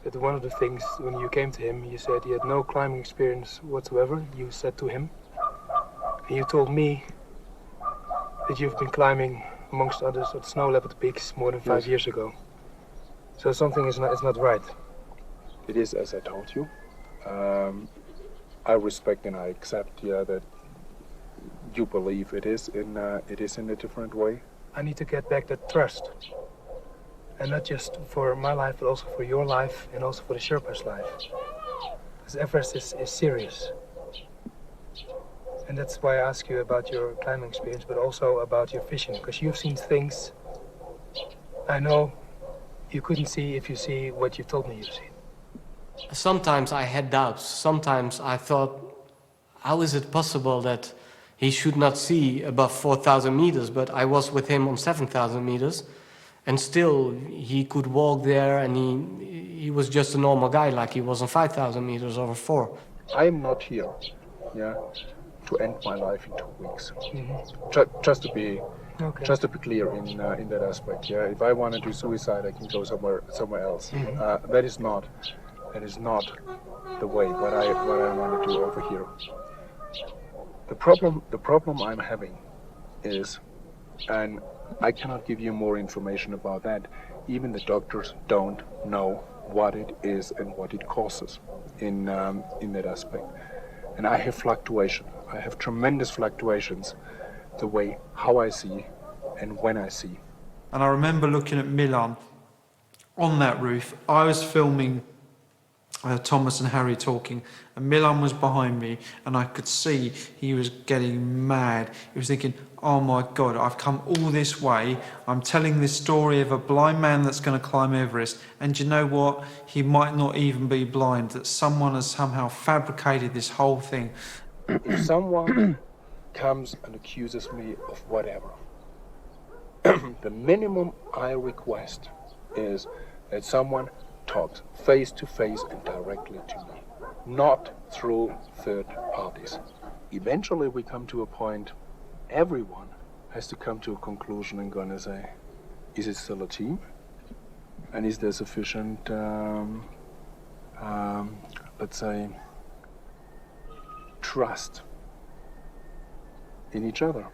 that one of the things, when you came to him, you said he had no climbing experience whatsoever. You said to him, and you told me that you've been climbing, amongst others, at snow-leopard peaks more than 5 years ago. So something is not right. It is as I told you. I respect and I accept, that you believe it is in a different way. I need to get back that trust. And not just for my life, but also for your life and also for the Sherpa's life. Because Everest is serious. And that's why I ask you about your climbing experience, but also about your fishing. Because you've seen things I know you couldn't see if you see what you told me you've seen. Sometimes I had doubts. Sometimes I thought, how is it possible that he should not see above 4,000 meters, but I was with him on 7,000 meters, and still he could walk there, and he was just a normal guy, like he was on 5,000 meters over 4. I am not here, to end my life in 2 weeks. Just to be clear in that aspect. If I want to do suicide, I can go somewhere else. That is not the way. What I want to do over here. The problem I'm having is, and I cannot give you more information about that. Even the doctors don't know what it is and what it causes in that aspect. And I have fluctuation. I have tremendous fluctuations, the way how I see and when I see. And I remember looking at Milan on that roof. I was filming Thomas and Harry talking, and Milan was behind me, and I could see he was getting mad. He was thinking, oh my God, I've come all this way. I'm telling this story of a blind man that's going to climb Everest, and you know what? He might not even be blind, that someone has somehow fabricated this whole thing. If someone comes and accuses me of whatever, the minimum I request is that someone talks face to face and directly to me, not through third parties. Eventually we come to a point, everyone has to come to a conclusion and gonna say, is it still a team? And is there sufficient, let's say, trust in each other?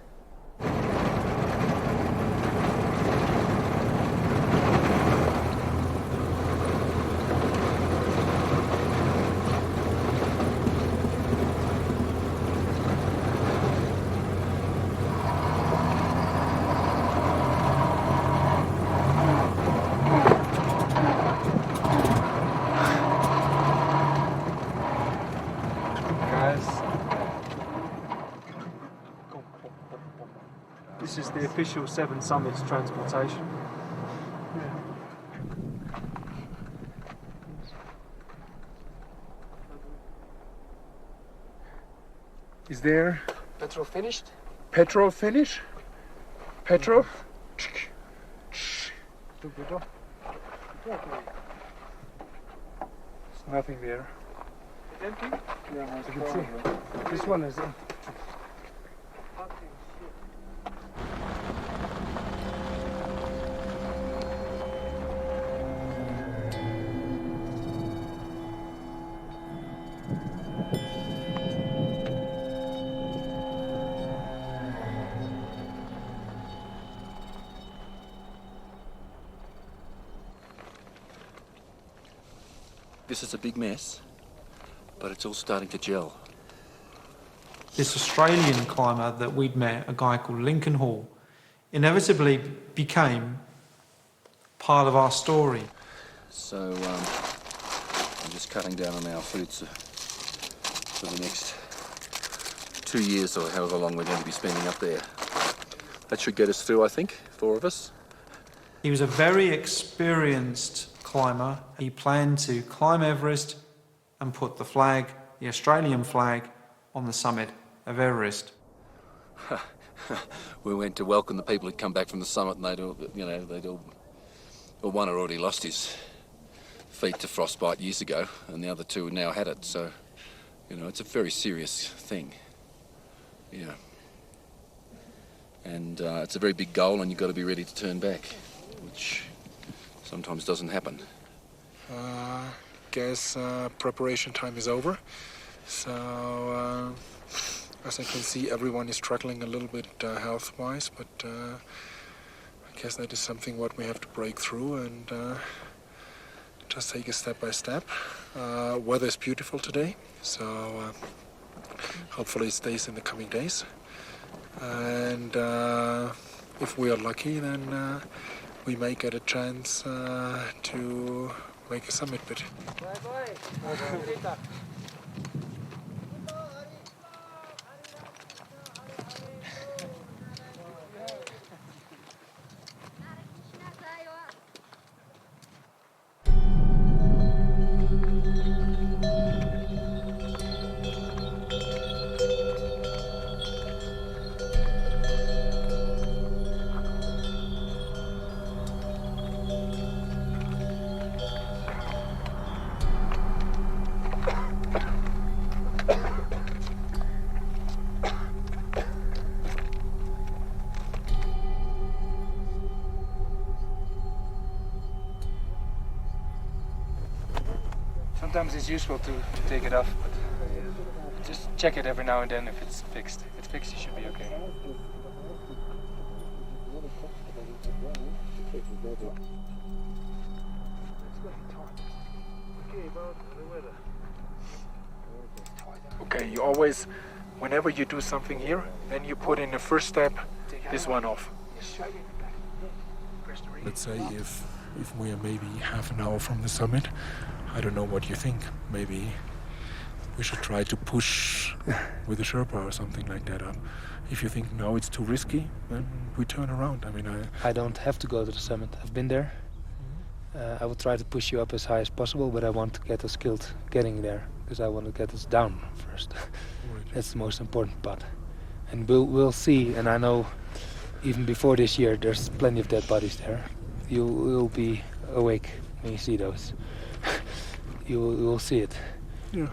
This is the official Seven Summits transportation. Is there Petrol finished? petrol finish? Petrol? There's nothing there. It's empty? Yeah, You can see. This one is empty. This is a big mess, but it's all starting to gel. This Australian climber that we'd met, a guy called Lincoln Hall, inevitably became part of our story. So I'm just cutting down on our food for the next 2 years or however long we're going to be spending up there. That should get us through, I think, 4 of us. He was a very experienced climber. He planned to climb Everest and put the flag, the Australian flag, on the summit of Everest. We went to welcome the people who'd come back from the summit, and one had already lost his feet to frostbite years ago, and the other 2 now had it. So, it's a very serious thing. Yeah. And it's a very big goal, and you've got to be ready to turn back, which sometimes doesn't happen. Guess preparation time is over. So, as I can see, everyone is struggling a little bit health-wise, but I guess that is something what we have to break through and just take it step by step. Weather is beautiful today, so hopefully it stays in the coming days. And if we are lucky, then we may get a chance to make a summit bit. Sometimes it's useful to take it off, but just check it every now and then if it's fixed. If it's fixed, you should be okay. Okay, you always, whenever you do something here, then you put in the first step, this one off. Let's say if we are maybe half an hour from the summit, I don't know what you think. Maybe we should try to push with a Sherpa or something like that up. If you think, no, it's too risky, then we turn around. I mean, I don't have to go to the summit. I've been there. I will try to push you up as high as possible, but I want to get us killed getting there, because I want to get us down first. That's the most important part. And we'll see, and I know even before this year, there's plenty of dead bodies there. You will be awake when you see those. You will see it. Yeah.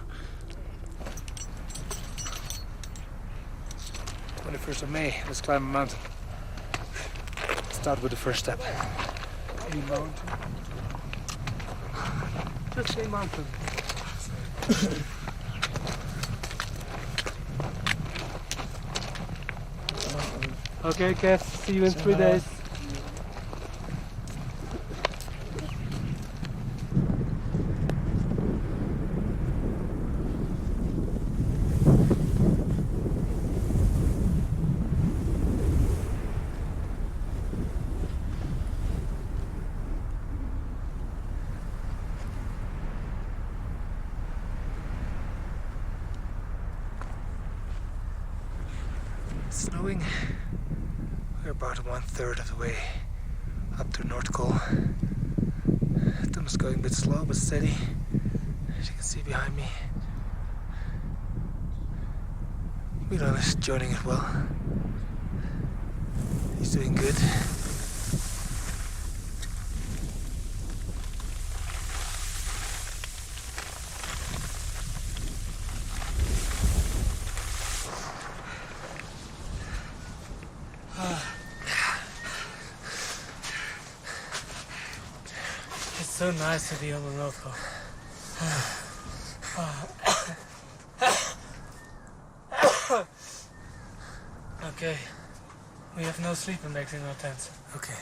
21st of May, let's climb a mountain. Start with the first step. Any mountain? Just a mountain. Okay, Kev, see you in 3 days. Snowing. We're about 1/3 of the way up to North Col. Tom is going a bit slow but steady, as you can see behind me. Milan is joining as well. He's doing good. It's so nice to be on the road. Okay, we have no sleeping bags in our tents. Okay.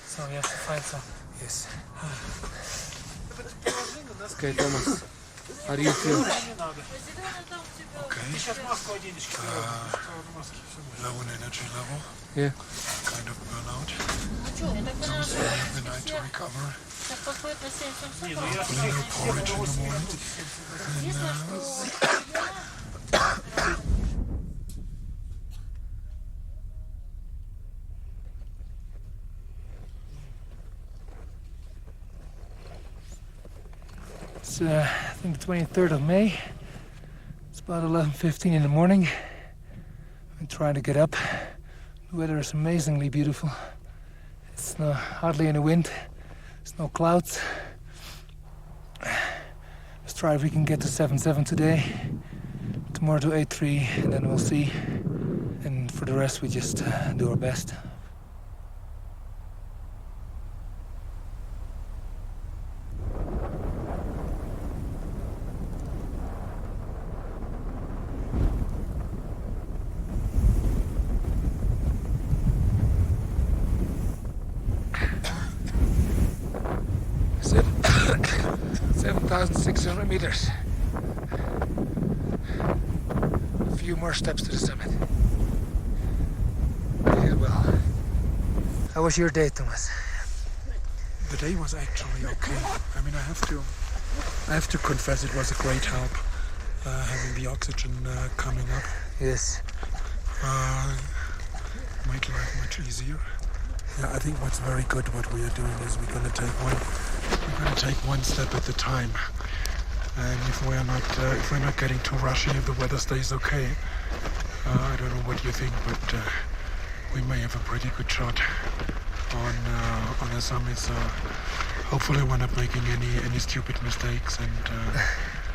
So we have to find some. Yes. Okay, Thomas. How do you feel? Okay. Low in energy level. Yeah. Kind of burnout. So we have the night to recover. Hopefully no porridge in the morning. It's I think the 23rd of May. It's about 11:15 in the morning. I'm trying to get up. The weather is amazingly beautiful. It's hardly any wind. There's no clouds. Let's try if we can get to 7.7 today. Tomorrow to 8.3, and then we'll see. And for the rest, we just do our best. Seven- 7,600 meters. A few more steps to the summit. I did well. How was your day, Thomas? The day was actually okay. I mean, I have to confess it was a great help having the oxygen coming up. Yes. Made life much easier. Yeah, I think what's very good what we are doing is we're gonna take one step at a time. And if we're not getting too rushy, if the weather stays okay, I don't know what you think, but we may have a pretty good shot on the summit. So hopefully we're not making any stupid mistakes. And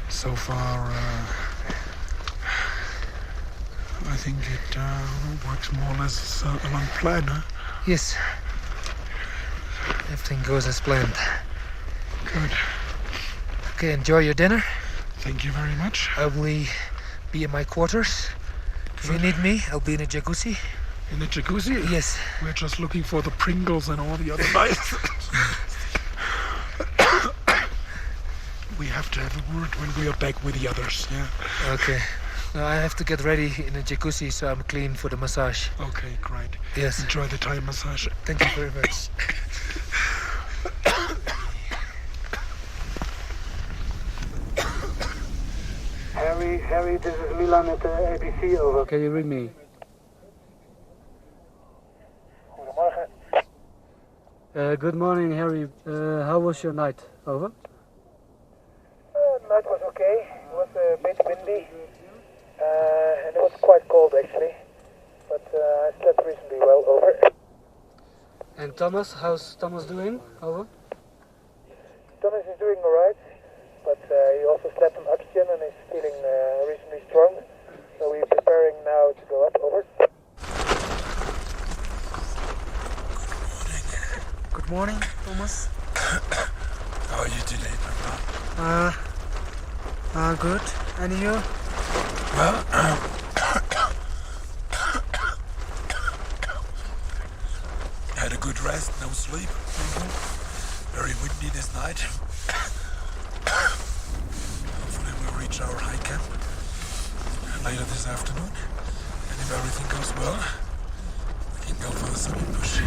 so far, I think it works more or less along plan. Huh? Yes. Everything goes as planned. Good. Okay, enjoy your dinner. Thank you very much. I will be in my quarters. If you need me, I'll be in a jacuzzi. In the jacuzzi? Yes. We're just looking for the Pringles and all the other nights. We have to have a word when we are back with the others, yeah? Okay. Now I have to get ready in a jacuzzi so I'm clean for the massage. Okay, great. Yes. Enjoy the Thai massage. Thank you very much. Harry, this is Milan at the ABC, over. Can you read me? Goedemorgen. Good morning, Harry. How was your night? Over. Night was okay. It was a bit windy. And it was quite cold actually. But I slept reasonably well, over. And Thomas, how's Thomas doing? Over. Thomas is doing alright. But he also slept on oxygen and is feeling reasonably strong. So we're preparing now to go up, over. Good morning, Thomas. How are you today, Papa? Good. And you? Well, had a good rest, no sleep. Very windy this night. Hopefully we'll reach our high camp later this afternoon. And if everything goes well, we can go for the summit push.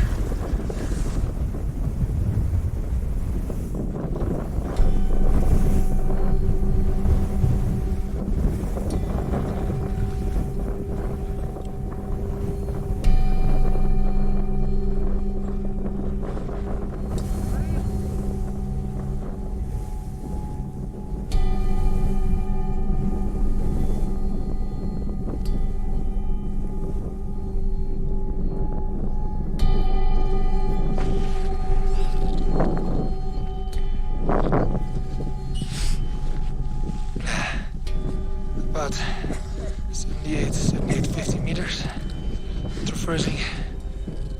About 50 meters. Traversing.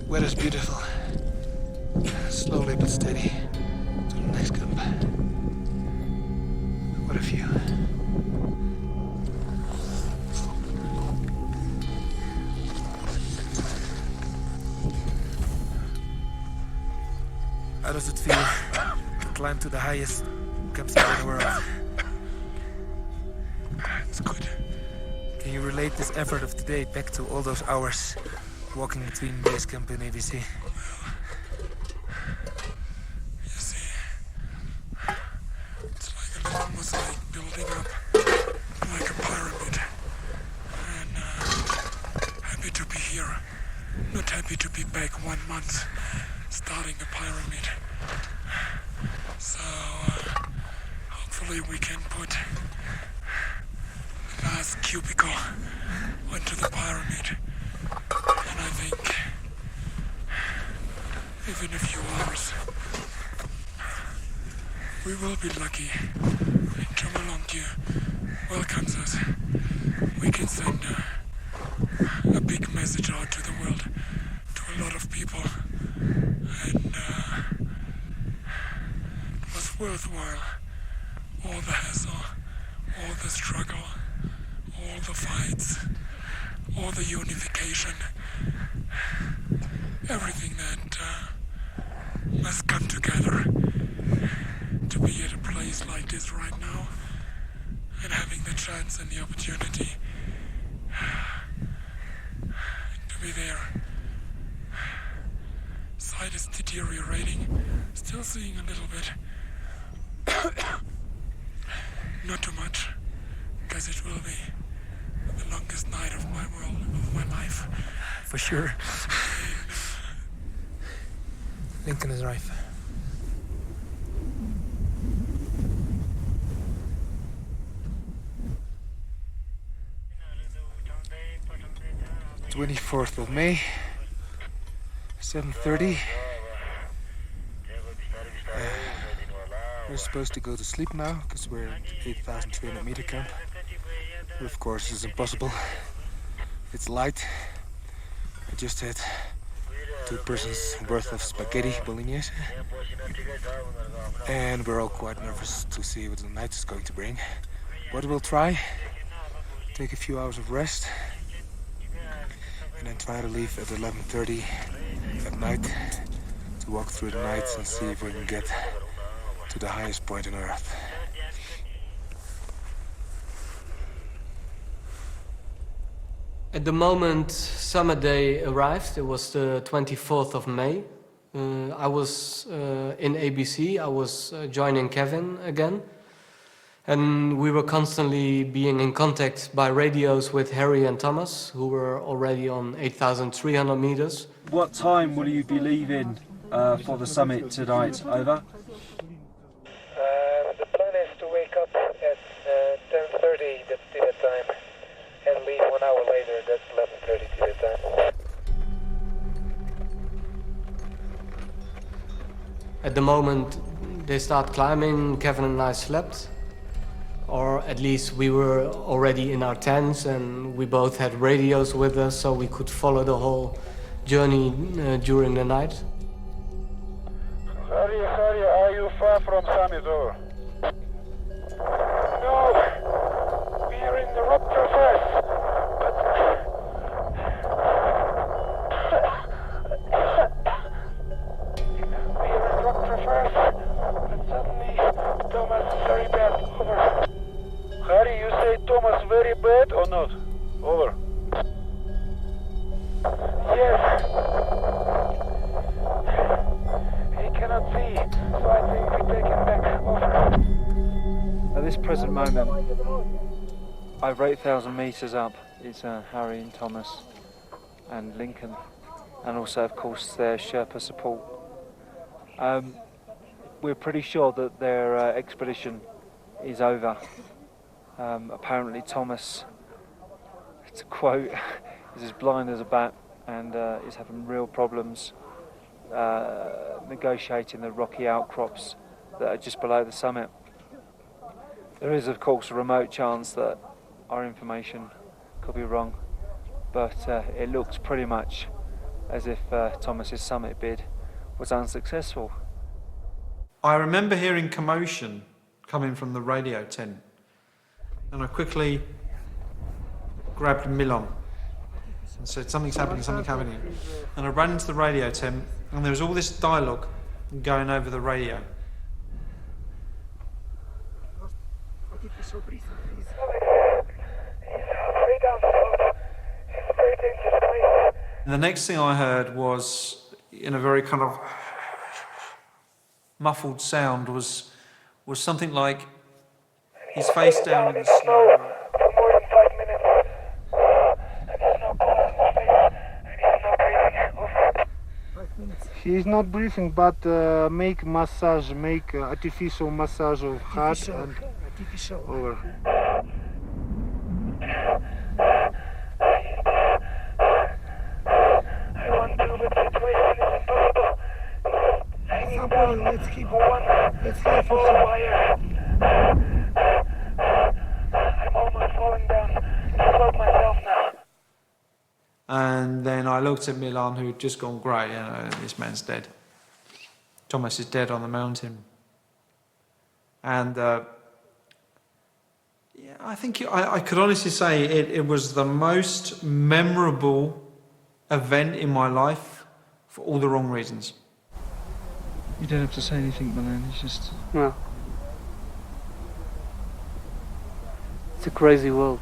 Weather's beautiful. Slowly but steady to the next camp. What a view. How does it feel to climb to the highest campsite in the world. It's good. Can you relate this effort of today back to all those hours walking between base camp and ABC? You see, it's like a little mosaic building up like a pyramid. And happy to be here. Not happy to be back 1 month starting a pyramid. So hopefully we can put the last cubicle onto the pyramid. And I think within a few hours we will be lucky. And Jumalongi welcomes us. We can send a big message out to the world, to a lot of people. And it was worthwhile. All the hassle, all the struggle, all the fights, all the unification, everything that must come together to be at a place like this right now and having the chance and the opportunity to be there. Sight is deteriorating, still seeing a little bit. Not too much, because it will be the longest night of my life. For sure. Lincoln is right. of May, 7:30. We're supposed to go to sleep now because we're at 8,300 meter camp. But of course, it's impossible. It's light. I just had 2 persons worth of spaghetti bolognese. And we're all quite nervous to see what the night is going to bring. But we'll try. Take a few hours of rest. And then try to leave at 11:30 at night to walk through the night and see if we can get to the highest point on Earth. At the moment summit day arrived, it was the 24th of May. I was in ABC, I was joining Kevin again. And we were constantly being in contact by radios with Harry and Thomas, who were already on 8,300 meters. What time will you be leaving for the summit tonight? Over. The plan is to wake up at 10:30 Tibet time and leave 1 hour later, that's 11:30 Tibet time. At the moment they start climbing, Kevin and I slept. Or at least we were already in our tents and we both had radios with us so we could follow the whole journey during the night. Harry, are you far from summit or? No, we are in the rock traverse, but... we are in rock traverse, but suddenly Thomas very bad, over. Harry, you say Thomas very bad or not? Over. Yes. He cannot see, so I think we take him back. Over. At this present moment, over 8,000 meters up, it's Harry and Thomas and Lincoln, and also, of course, their Sherpa support. We're pretty sure that their expedition is over. Apparently Thomas, to quote, is as blind as a bat and is having real problems negotiating the rocky outcrops that are just below the summit. There is, of course, a remote chance that our information could be wrong, but it looks pretty much as if Thomas's summit bid was unsuccessful. I remember hearing commotion coming from the radio tent, and I quickly grabbed Milan and said, something's happening. And I ran into the radio tent, and there was all this dialogue going over the radio. Artificial breathing, please. He's way down slope. It's a very dangerous place. And the next thing I heard was, in a very kind of muffled sound, was something like his face down in the snow. For more than 5 minutes. And there's no pulse in his face. And he's not breathing. Over. 5 minutes. He is not breathing, but make artificial massage of heart and over. I want to, but situation is impossible. Hanging down. Let's keep on. Let's keep for wire. I'm almost falling down the slope myself now. And then I looked at Milan, who had just gone grey. This man's dead. Thomas is dead on the mountain. And I think I could honestly say it was the most memorable event in my life for all the wrong reasons. You don't have to say anything, Milan. It's just... No. It's a crazy world.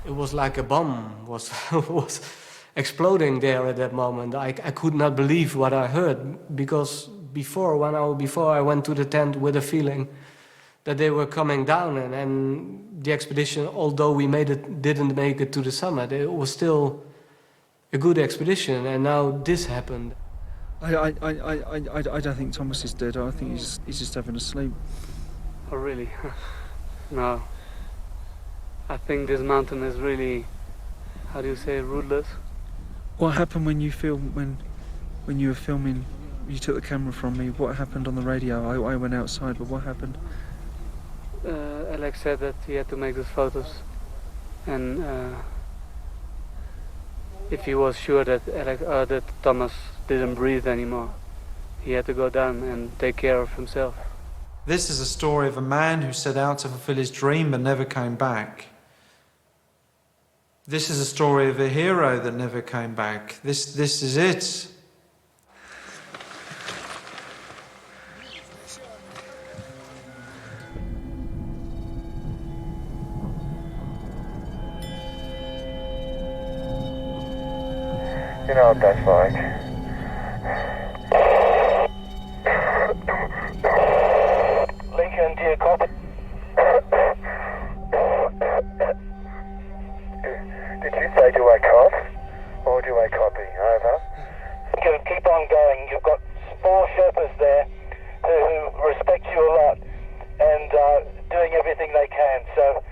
It was like a bomb was exploding there at that moment. I could not believe what I heard, because 1 hour before I went to the tent with a feeling that they were coming down, and the expedition, although we didn't make it to the summit, it was still a good expedition, and now this happened. I don't think Thomas is dead. I think he's just having a sleep. Oh, really? No. I think this mountain is really, how do you say, ruthless. What happened when you when you were filming? You took the camera from me. What happened on the radio? I went outside, but what happened? Alex said that he had to make those photos, and if he was sure that Thomas didn't breathe anymore, he had to go down and take care of himself. This is a story of a man who set out to fulfill his dream but never came back. This is a story of a hero that never came back. This is it. You know what that's like. Lincoln, do you copy? Did you say do I cough? Or do I copy? Over. Keep on going. You've got 4 Sherpas there who respect you a lot and doing everything they can. So,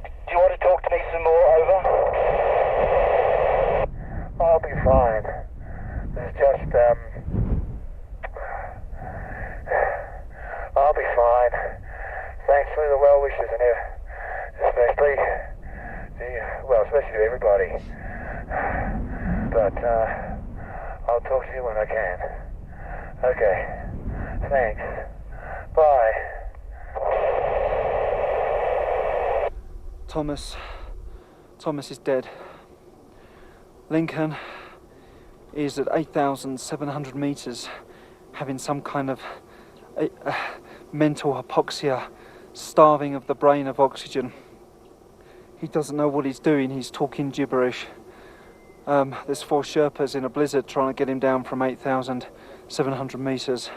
do you want to talk to me some more? Over. I'll be fine. There's just, I'll be fine. Thanks for the well wishes and especially to everybody. But, I'll talk to you when I can. Okay. Thanks. Bye. Thomas is dead. Lincoln is at 8,700 meters, having some kind of mental hypoxia, starving of the brain of oxygen. He doesn't know what he's doing. He's talking gibberish. There's 4 Sherpas in a blizzard trying to get him down from 8,700 meters.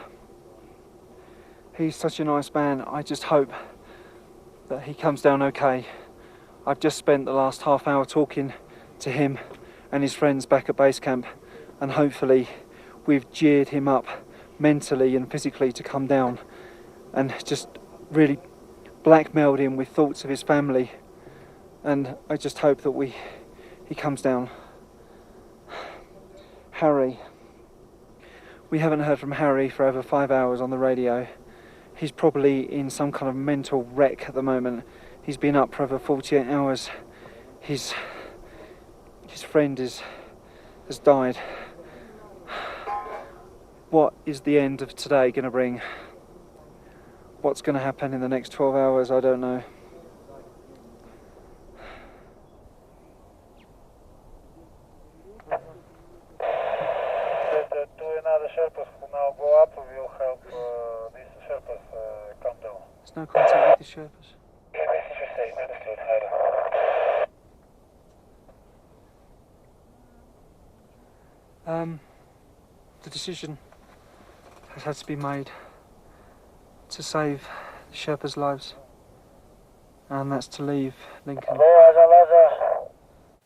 He's such a nice man. I just hope that he comes down okay. I've just spent the last half hour talking to him and his friends back at base camp, and hopefully we've geared him up mentally and physically to come down, and just really blackmailed him with thoughts of his family, and I just hope that he comes down. Harry. We haven't heard from Harry for over 5 hours on the radio. He's probably in some kind of mental wreck at the moment. He's been up for over 48 hours. His friend has died. What is the end of today going to bring? What's going to happen in the next 12 hours? I don't know. Two another Sherpas who now go up will help no contact with the Sherpas. Message received. Understood. Over. The decision has had to be made to save the Sherpas' lives, and that's to leave Lincoln.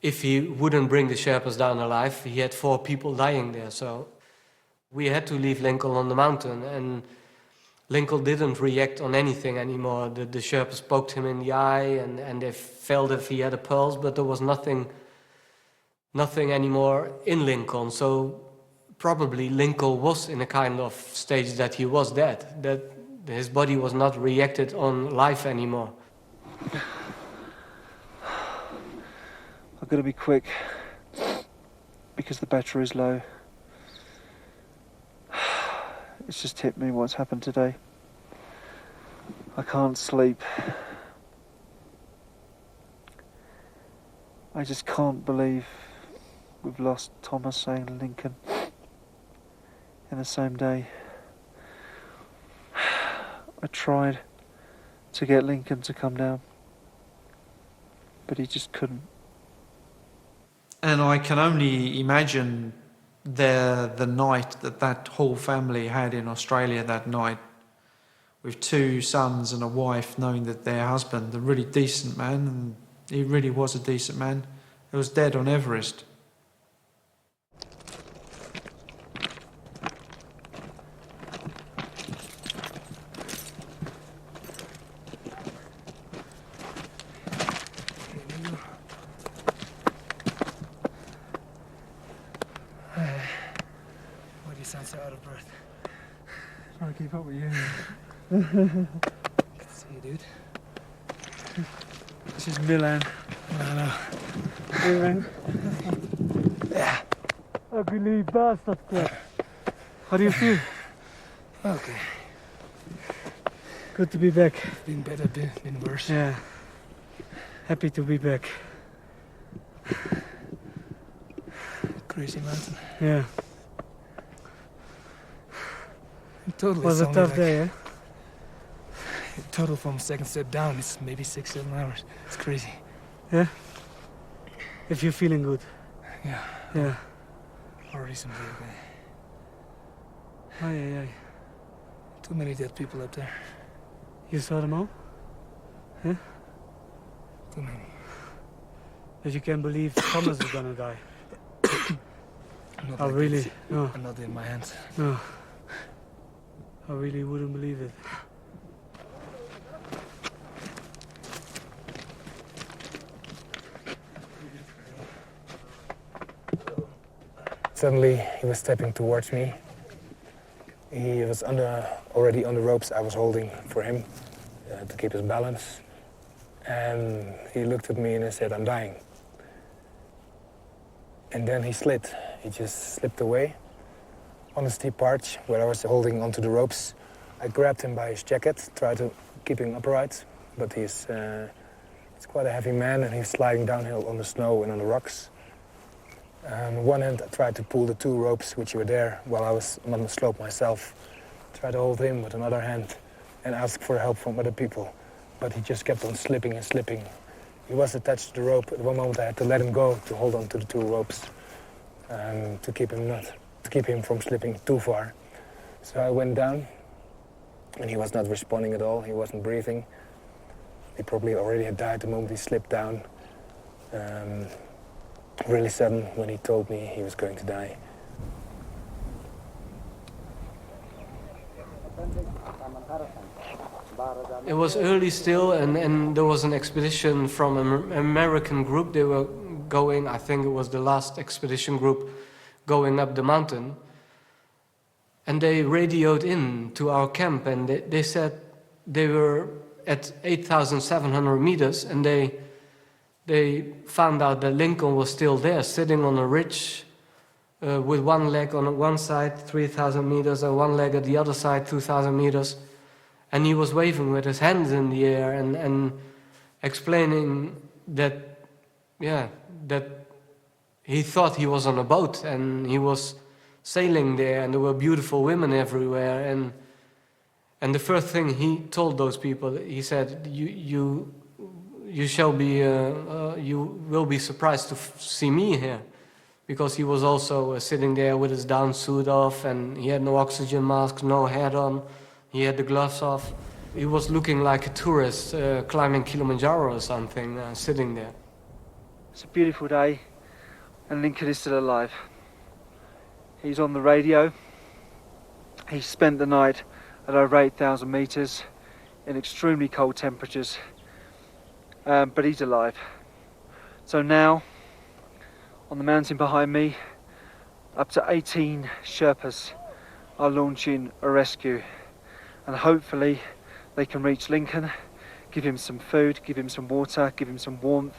If he wouldn't bring the Sherpas down alive, he had 4 people dying there, so we had to leave Lincoln on the mountain, and Lincoln didn't react on anything anymore. The Sherpas poked him in the eye, and they felt if he had a pulse, but there was nothing anymore in Lincoln, so probably Lincoln was in a kind of stage that he was dead, that his body was not reacted on life anymore. I've got to be quick because the battery is low. It's just hit me what's happened today. I can't sleep. I just can't believe we've lost Thomas and Lincoln in the same day. I tried to get Lincoln to come down, but he just couldn't. And I can only imagine the night that whole family had in Australia that night, with 2 sons and a wife, knowing that their husband, a really decent man, and he really was a decent man, was dead on Everest. Sounds so out of breath. Trying to keep up with you. Good to see you, dude. This is Milan. No. Milan. Yeah. Ugly bastard. How do you feel? Okay. Good to be back. Been better, been worse. Yeah. Happy to be back. Crazy mountain. Yeah. Totally. Was a tough day, eh? Total from second step down, it's maybe 6-7 hours. It's crazy. Yeah? If you're feeling good. Yeah. Yeah. Already something okay. Aye. Too many dead people up there. You saw them all? Yeah? Too many. If you can believe Thomas is gonna die. Not I like really, this. no. Not in my hands. No. I really wouldn't believe it. Suddenly, he was stepping towards me. He was already on the ropes I was holding for him to keep his balance. And he looked at me and he said, "I'm dying." And then he slid. He just slipped away on a steep arch where I was holding onto the ropes. I grabbed him by his jacket, tried to keep him upright, but he's quite a heavy man and he's sliding downhill on the snow and on the rocks. On one hand, I tried to pull the 2 ropes which were there while I was on the slope myself. Tried to hold him with another hand and ask for help from other people, but he just kept on slipping and slipping. He was attached to the rope. At one moment, I had to let him go to hold on to the 2 ropes to keep him from slipping too far. So I went down, and he was not responding at all. He wasn't breathing. He probably already had died the moment he slipped down. Really sudden when he told me he was going to die. It was early still, and there was an expedition from an American group. They were going, I think it was the last expedition group, going up the mountain. And they radioed in to our camp, and they said they were at 8,700 meters, and they found out that Lincoln was still there, sitting on a ridge with one leg on one side, 3,000 meters, and one leg at the other side, 2,000 meters. And he was waving with his hands in the air and explaining that he thought he was on a boat and he was sailing there and there were beautiful women everywhere. And the first thing he told those people, he said, you will be surprised to see me here. Because he was also sitting there with his down suit off, and he had no oxygen mask, no hat on, he had the gloves off. He was looking like a tourist climbing Kilimanjaro or something, sitting there. It's a beautiful day, and Lincoln is still alive. He's on the radio. He spent the night at over 8,000 meters in extremely cold temperatures, but he's alive. So now, on the mountain behind me, up to 18 Sherpas are launching a rescue, and hopefully they can reach Lincoln, give him some food, give him some water, give him some warmth,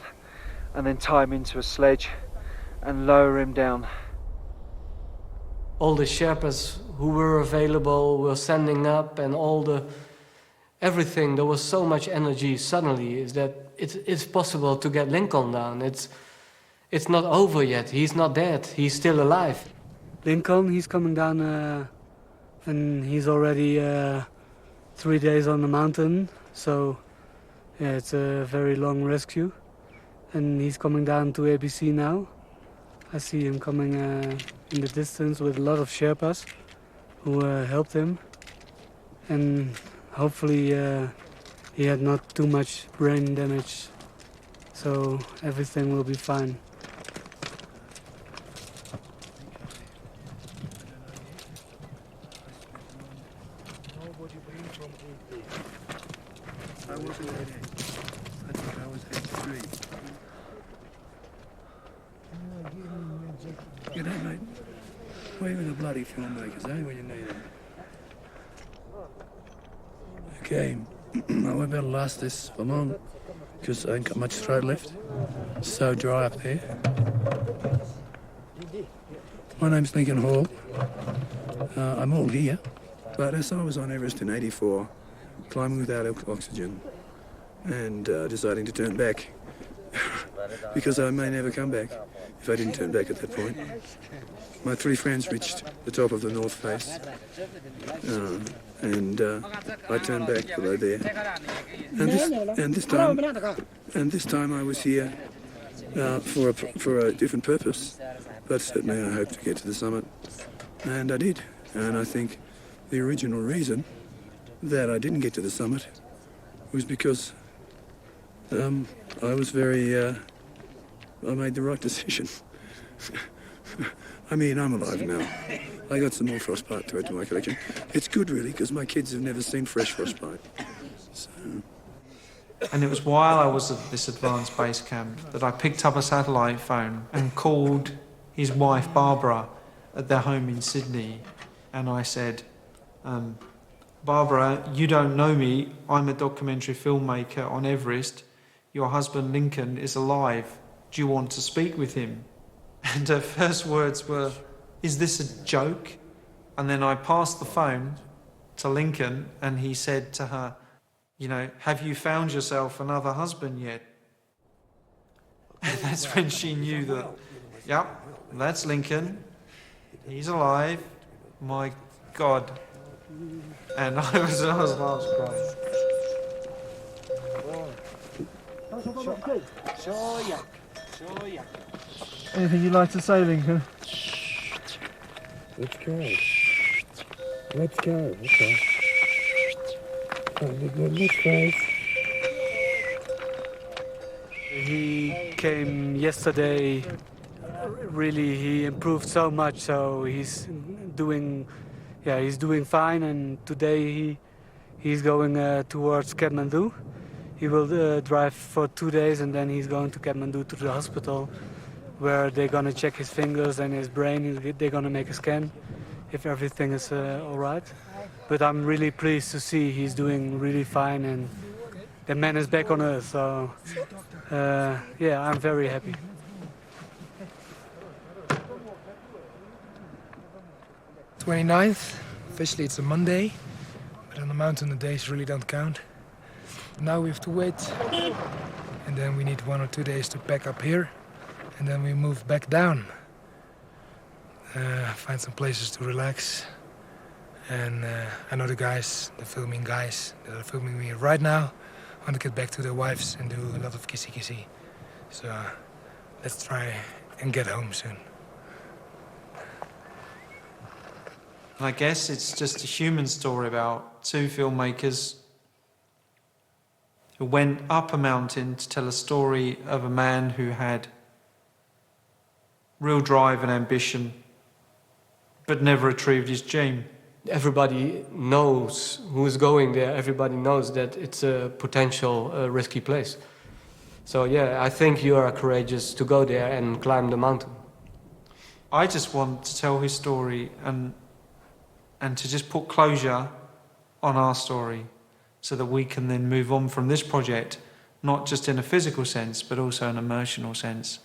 and then tie him into a sledge and lower him down. All the Sherpas who were available were standing up, and everything, there was so much energy suddenly, is that it's possible to get Lincoln down. It's not over yet. He's not dead. He's still alive. Lincoln, he's coming down, and he's already 3 days on the mountain. So, yeah, it's a very long rescue. And he's coming down to ABC now. I see him coming in the distance with a lot of Sherpas who helped him. And hopefully he had not too much brain damage. So everything will be fine. G'day, mate. Where are the bloody filmmakers, eh, when you need them? Okay, I won't be able to last this for long, because I ain't got much throat left. It's so dry up there. My name's Lincoln Hall. I'm all here, but as I was on Everest in '84, climbing without oxygen, and deciding to turn back, because I may never come back if I didn't turn back at that point. My three friends reached the top of the North Face, and I turned back below there. And this time I was here for a different purpose, but certainly I hoped to get to the summit, and I did. And I think the original reason that I didn't get to the summit was because I was I made the right decision. I mean, I'm alive now. I got some more frostbite to add to my collection. It's good, really, because my kids have never seen fresh frostbite. So. And it was while I was at this advanced base camp that I picked up a satellite phone and called his wife, Barbara, at their home in Sydney. And I said, Barbara, you don't know me. I'm a documentary filmmaker on Everest. Your husband, Lincoln, is alive. Do you want to speak with him? And her first words were, is this a joke? And then I passed the phone to Lincoln, and he said to her, you know, have you found yourself another husband yet? And that's when she knew that, yep, that's Lincoln. He's alive. My God. And I was crying. Anything you'd like to say, Lincoln? Let's go. Let's go. Okay. Let's go. He came yesterday. Really, he improved so much. So he's doing fine. And today he's going towards Kathmandu. He will drive for 2 days, and then he's going to Kathmandu to the hospital, where they're gonna check his fingers and his brain. They're gonna make a scan if everything is all right. But I'm really pleased to see he's doing really fine, and the man is back on Earth. So yeah, I'm very happy. Officially it's a Monday, but on the mountain the days really don't count. Now we have to wait, and then we need 1 or 2 days to pack up here, and then we move back down. Find some places to relax, And I know the guys, the filming guys that are filming me right now, want to get back to their wives and do a lot of kissy-kissy. So let's try and get home soon. I guess it's just a human story about two filmmakers who went up a mountain to tell a story of a man who had real drive and ambition, but never achieved his dream. Everybody knows who is going there. Everybody knows that it's a potential risky place. So yeah, I think you are courageous to go there and climb the mountain. I just want to tell his story and to just put closure on our story so that we can then move on from this project, not just in a physical sense, but also an emotional sense.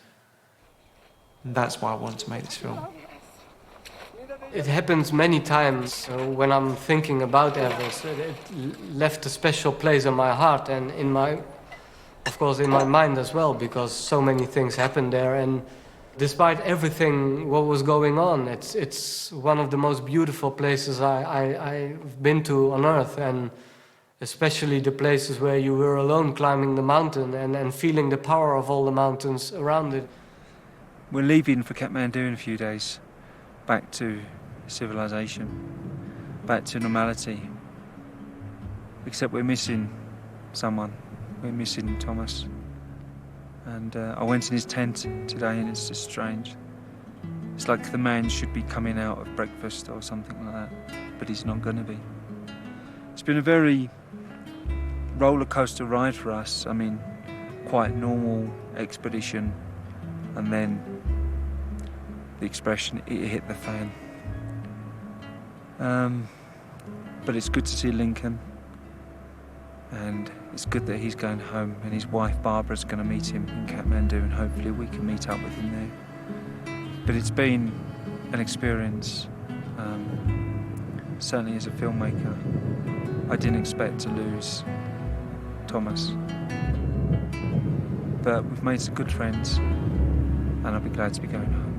And that's why I want to make this film. It happens many times when I'm thinking about Everest. It left a special place in my heart and of course in my mind as well, because so many things happened there. And despite everything what was going on, it's one of the most beautiful places I've been to on Earth, and especially the places where you were alone climbing the mountain and feeling the power of all the mountains around it. We're leaving for Kathmandu in a few days, back to civilization, back to normality. Except we're missing someone. We're missing Thomas. And I went in his tent today and it's just strange. It's like the man should be coming out of breakfast or something like that, but he's not going to be. It's been a very roller coaster ride for us. I mean, quite normal expedition, and then the expression, it hit the fan. But it's good to see Lincoln, and it's good that he's going home, and his wife Barbara's going to meet him in Kathmandu, and hopefully we can meet up with him there. But it's been an experience, certainly as a filmmaker. I didn't expect to lose Thomas, but we've made some good friends, and I'll be glad to be going home.